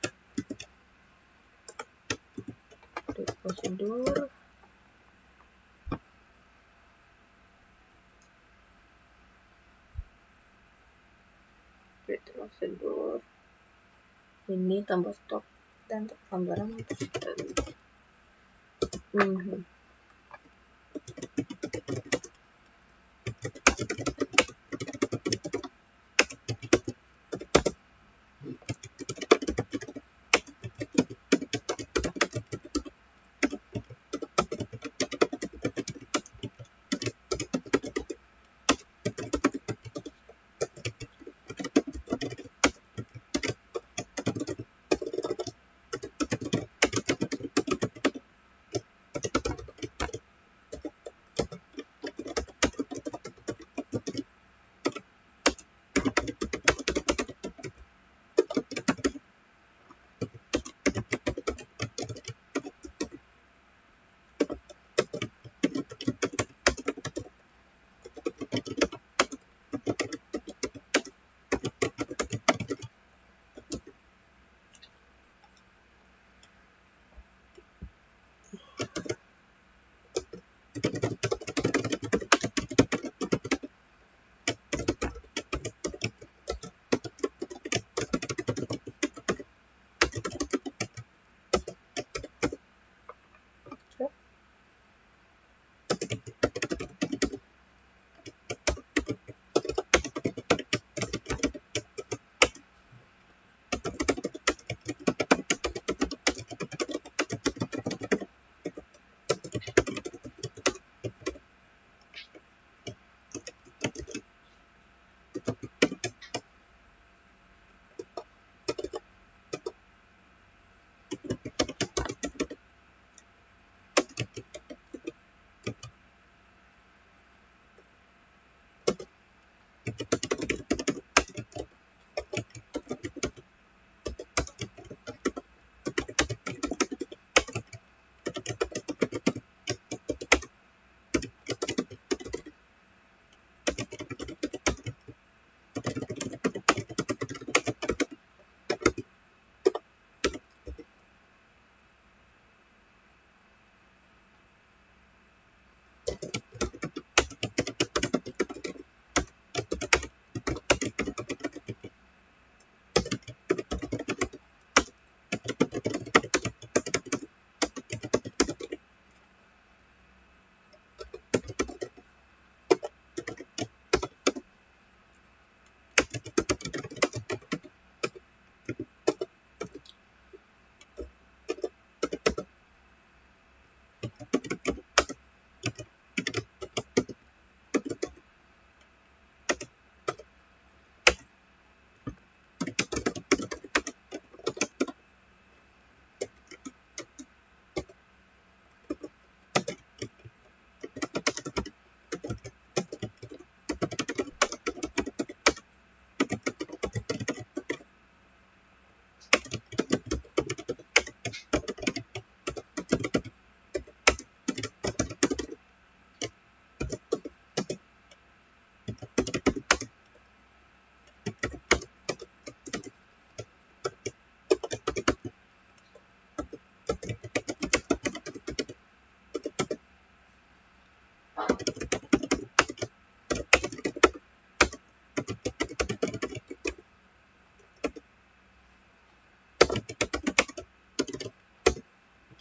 A: Prosedur ini tambah stok dan tambah barang.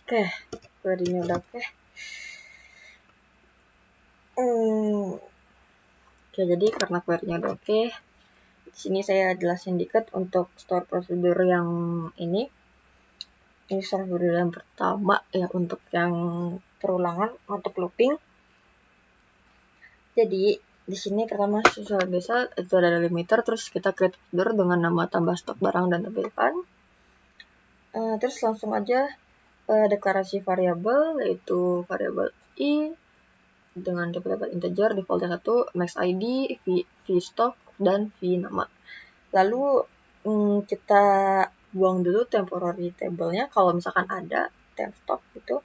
A: Oke, query-nya udah oke. Oke, jadi karena query-nya udah oke, di sini saya jelasin dikit untuk store prosedur yang ini. Ini store prosedur yang pertama ya, untuk yang perulangan untuk looping. Jadi di sini pertama sesuai biasa itu ada delimiter, terus kita create prosedur dengan nama tambah stok barang dan tampilkan. Terus langsung aja deklarasi variabel, yaitu variabel i dengan dapat integer, defaultnya 1, max id, v stock, dan v nama. Lalu kita buang dulu temporary table-nya kalau misalkan ada temp stock gitu,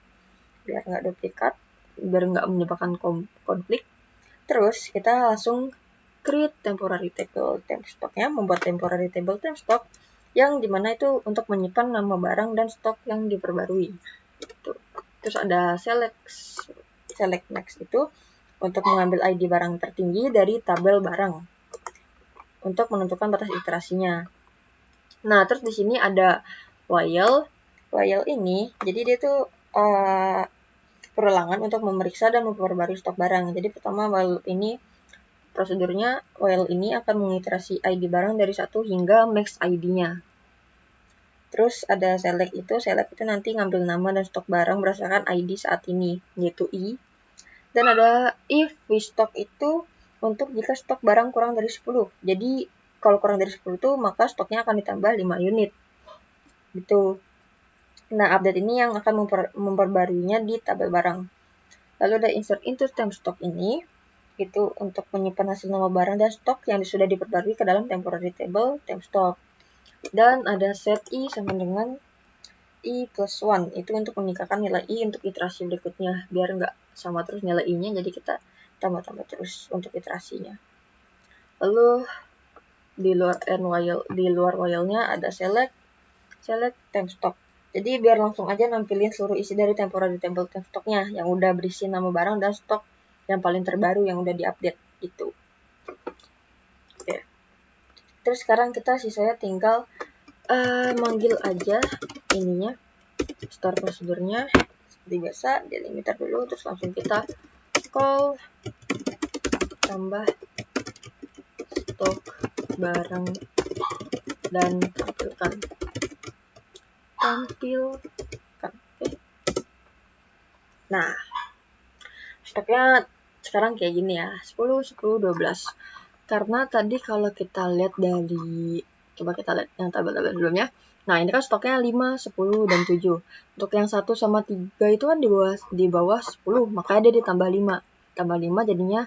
A: biar nggak duplikat, biar nggak menyebabkan konflik. Terus kita langsung create temporary table temp stock-nya, membuat temporary table temp stock yang dimana itu untuk menyimpan nama barang dan stok yang diperbarui. Terus ada select next itu untuk mengambil ID barang tertinggi dari tabel barang untuk menentukan batas iterasinya. Nah, terus di sini ada while ini, jadi dia tuh perulangan untuk memeriksa dan memperbarui stok barang. Jadi pertama while ini prosedurnya, while ini akan mengiterasi ID barang dari 1 hingga max ID-nya. Terus ada select itu nanti ngambil nama dan stok barang berdasarkan ID saat ini, yaitu i. Dan ada if stock itu untuk jika stok barang kurang dari 10. Jadi kalau kurang dari 10 itu maka stoknya akan ditambah 5 unit. Gitu. Nah, update ini yang akan memperbaruinya di tabel barang. Lalu ada insert into temp stock ini, itu untuk menyimpan hasil nama barang dan stok yang sudah diperbarui ke dalam temporary table temp stock. Dan ada set i sama dengan i plus 1, itu untuk meningkatkan nilai i untuk iterasi berikutnya, biar nggak sama terus nilai i-nya, jadi kita tambah-tambah terus untuk iterasinya. Lalu di luar while-nya ada select temp stock. Jadi biar langsung aja nampilin seluruh isi dari temporary table temp stock-nya yang udah berisi nama barang dan stok yang paling terbaru yang udah diupdate itu. Oke. Terus sekarang kita sisanya tinggal manggil aja ininya, store prosedurnya seperti biasa, delimiter dulu, terus langsung kita call tambah stok barang dan tampilkan. Nah, stoknya sekarang kayak gini ya, 10, 10, 12. Karena tadi kalau kita lihat dari Coba kita lihat yang tabel-tabel sebelumnya. Nah, ini kan stoknya 5, 10, dan 7. Untuk yang 1 sama 3 itu kan di bawah 10, makanya dia ditambah 5. Tambah 5 jadinya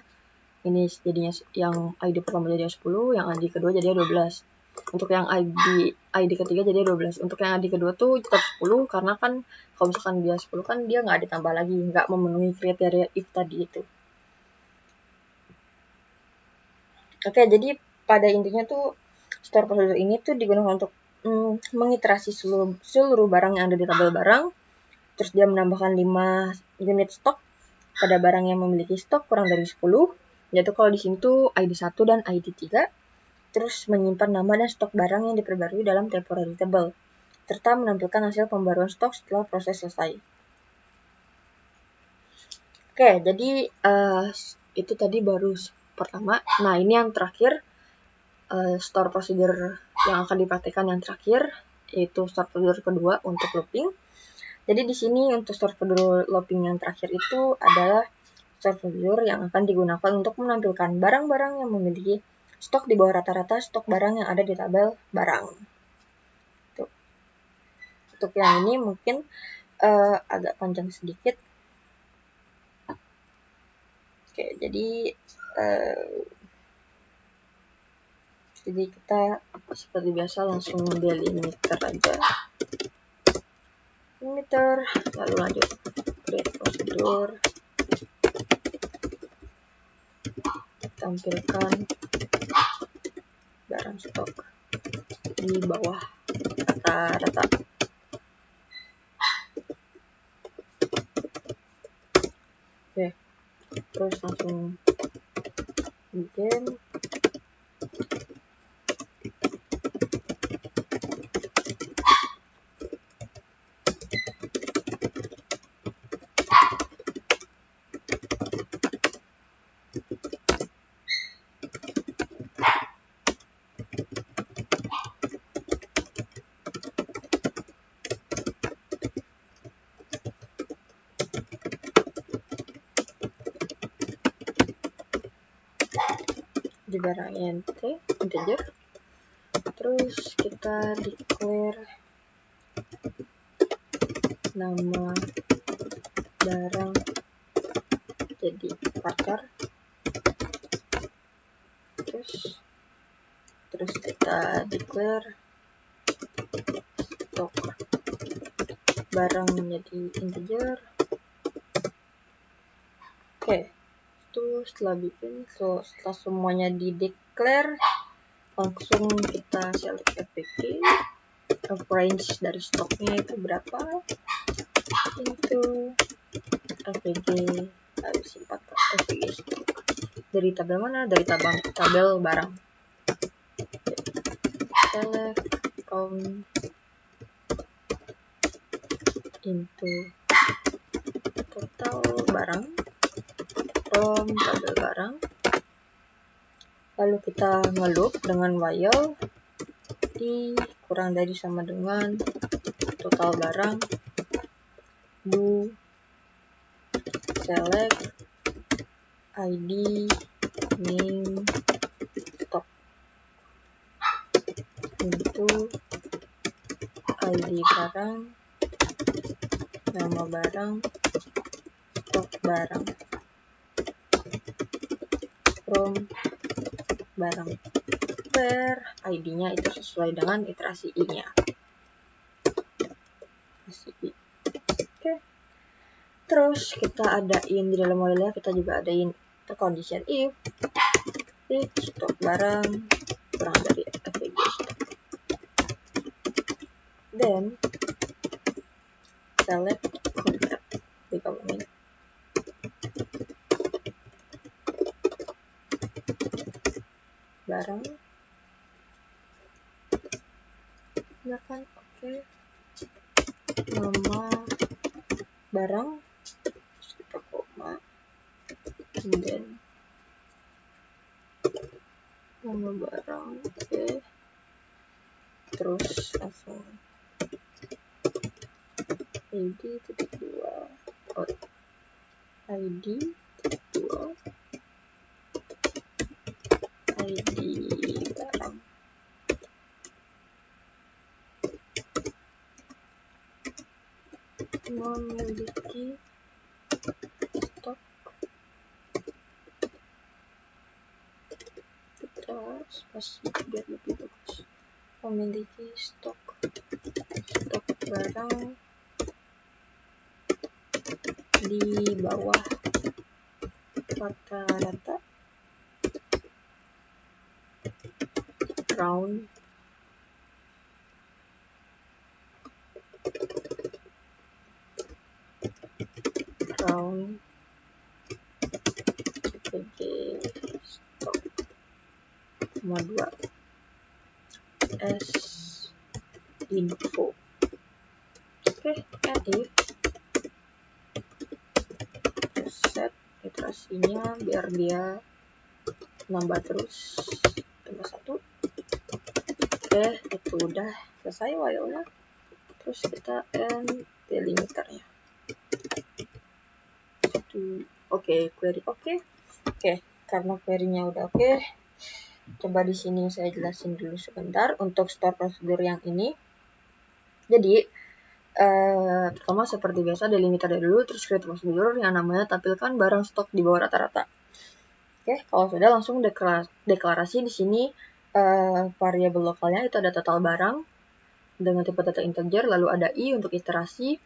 A: ini jadinya yang ID pertama jadi 10, yang ID kedua jadi 12. Untuk yang ID ketiga jadi 12. Untuk yang ID kedua tuh tetap 10 karena kan kalau misalkan dia 10 kan dia nggak ditambah lagi, nggak memenuhi kriteria if tadi itu. Oke, jadi pada intinya tuh store procedure ini tuh digunakan untuk mengiterasi seluruh barang yang ada di tabel barang. Terus dia menambahkan 5 unit stok pada barang yang memiliki stok kurang dari 10. Yaitu kalau di sini tuh ID 1 dan ID 3. Terus menyimpan nama dan stok barang yang diperbarui dalam temporary table. Serta menampilkan hasil pembaruan stok setelah proses selesai. Oke, jadi itu tadi baru pertama. Nah, ini yang terakhir, store procedure yang akan dipraktikkan yang terakhir, yaitu store procedure kedua untuk looping. Jadi di sini untuk store procedure looping yang terakhir itu adalah store procedure yang akan digunakan untuk menampilkan barang-barang yang memiliki stok di bawah rata-rata stok barang yang ada di tabel barang. Tuh. Untuk yang ini mungkin agak panjang sedikit. Oke, jadi kita seperti biasa langsung delimiter aja. Delimiter, lalu lanjut create procedure. Tampilkan barang stok di bawah rata-rata. Oke, terus langsung bikin. Di barang integer, terus kita declare nama barang jadi varchar, terus kita declare stok barang menjadi integer. Oke, itu setelah setelah semuanya di declare, langsung kita select FPG, range dari stoknya itu berapa, itu FPG harus 4 FPG stok. Dari tabel mana? Dari tabel barang. Select count into total barang from tabel barang. Lalu kita ngeloop dengan while di kurang dari sama dengan total barang do select ID name stock into ID barang, nama barang, stok barang from barang, where ID-nya itu sesuai dengan iterasi I-nya. Oke. Terus kita adain di dalam while-nya, kita juga adain condition if stok barang kurang dari FPG stok. Then select convert di comment. Barang silakan oke. Nama barang kita koma, and then nama barang oke. Terus langsung ID titik 2 ID titik 2 ID barang memiliki stok. Kita spasi biar lebih bagus. Memiliki stok barang di bawah rata-rata round sebagai stok. Nomor 2 s info. Oke, and if set iterasinya biar dia nambah terus tambah 1. Oke, itu udah selesai while-nya. Terus kita end delimiternya. Oke, query oke. Oke, karena query-nya udah oke, coba di sini saya jelasin dulu sebentar untuk store prosedur yang ini. Jadi, pertama seperti biasa delimiter dulu, terus create prosedur yang namanya tampilkan barang stok di bawah rata-rata. Oke, kalau sudah langsung deklarasi di sini variabel lokalnya itu ada total barang dengan tipe data integer, lalu ada i untuk iterasi,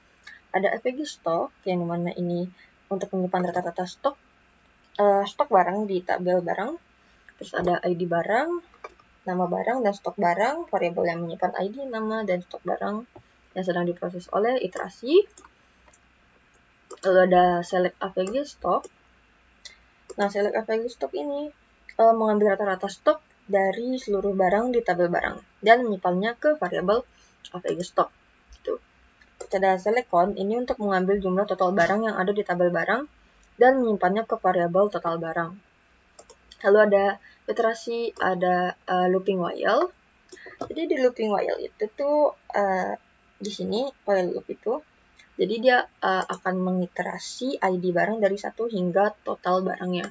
A: ada fvg stock yang dimana ini untuk menyimpan rata-rata stok barang di tabel barang, terus ada id barang, nama barang dan stok barang, variabel yang menyimpan id, nama dan stok barang yang sedang diproses oleh iterasi. Lalu ada select avg stock. Nah, select avg stock ini mengambil rata-rata stok dari seluruh barang di tabel barang dan menyimpannya ke variabel avg stock. Gitu. Ada select count ini untuk mengambil jumlah total barang yang ada di tabel barang dan menyimpannya ke variabel total barang. Lalu ada iterasi, ada looping while. Jadi di looping while itu tuh di sini while loop itu, jadi dia akan mengiterasi id barang dari 1 hingga total barangnya.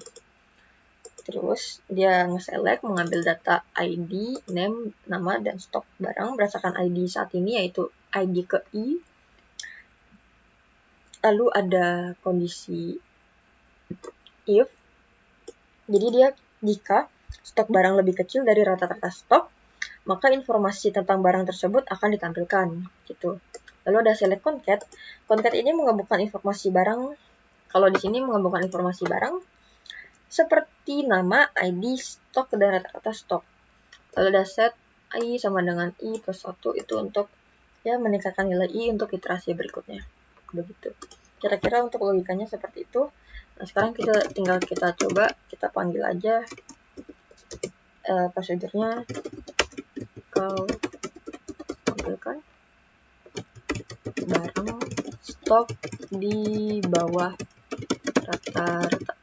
A: Terus dia nge-select mengambil data id, name, nama, dan stok barang berdasarkan id saat ini, yaitu id ke i. Lalu ada kondisi if. Jadi dia jika stok barang lebih kecil dari rata-rata stok, maka informasi tentang barang tersebut akan ditampilkan. Gitu. Lalu ada select concat. Concat ini menggabungkan informasi barang. Kalau di sini menggabungkan informasi barang seperti nama, ID, stok, dan rata-rata stok. Lalu ada set i sama dengan i plus 1 itu untuk ya meningkatkan nilai i untuk iterasi berikutnya. Begitu. Kira-kira untuk logikanya seperti itu. Nah, sekarang tinggal kita coba, kita panggil aja prosedurnya. Kalau tampilkan barang stok di bawah rata-rata.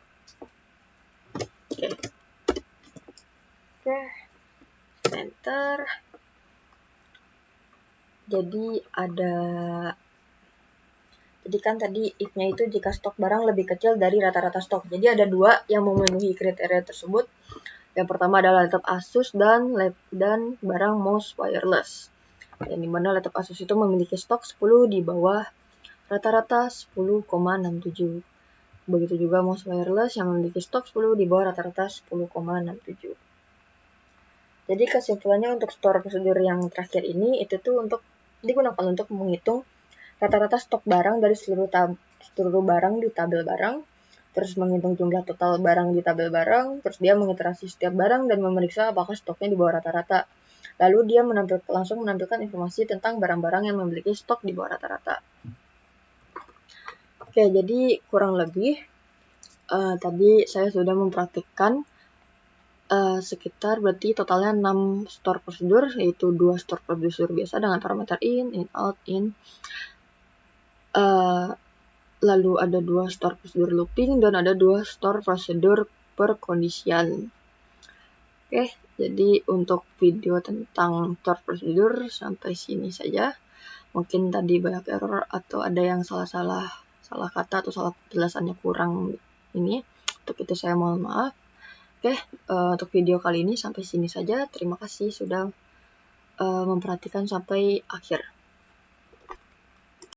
A: Oke, enter. Jadi kan tadi if-nya itu jika stok barang lebih kecil dari rata-rata stok. Jadi ada 2 yang memenuhi kriteria tersebut. Yang pertama adalah laptop Asus dan barang mouse wireless. Yang dimana laptop Asus itu memiliki stok 10 di bawah rata-rata 10,67. Begitu juga mouse wireless yang memiliki stok 10 di bawah rata-rata 10,67. Jadi kesimpulannya untuk store prosedur yang terakhir ini itu tuh untuk digunakan untuk menghitung rata-rata stok barang dari seluruh barang di tabel barang, terus menghitung jumlah total barang di tabel barang, terus dia mengiterasi setiap barang dan memeriksa apakah stoknya di bawah rata-rata. Lalu dia langsung menampilkan informasi tentang barang-barang yang memiliki stok di bawah rata-rata. Oke, jadi kurang lebih tadi saya sudah mempraktikkan sekitar berarti totalnya 6 store prosedur, yaitu 2 store prosedur biasa dengan parameter in, out, in. Lalu ada 2 store prosedur looping dan ada 2 store prosedur perkondisian. Oke, jadi untuk video tentang store prosedur sampai sini saja. Mungkin tadi banyak error atau ada yang salah kata atau salah penjelasannya kurang ini. Untuk itu saya mohon maaf. Oke, untuk video kali ini sampai sini saja. Terima kasih sudah memperhatikan sampai akhir.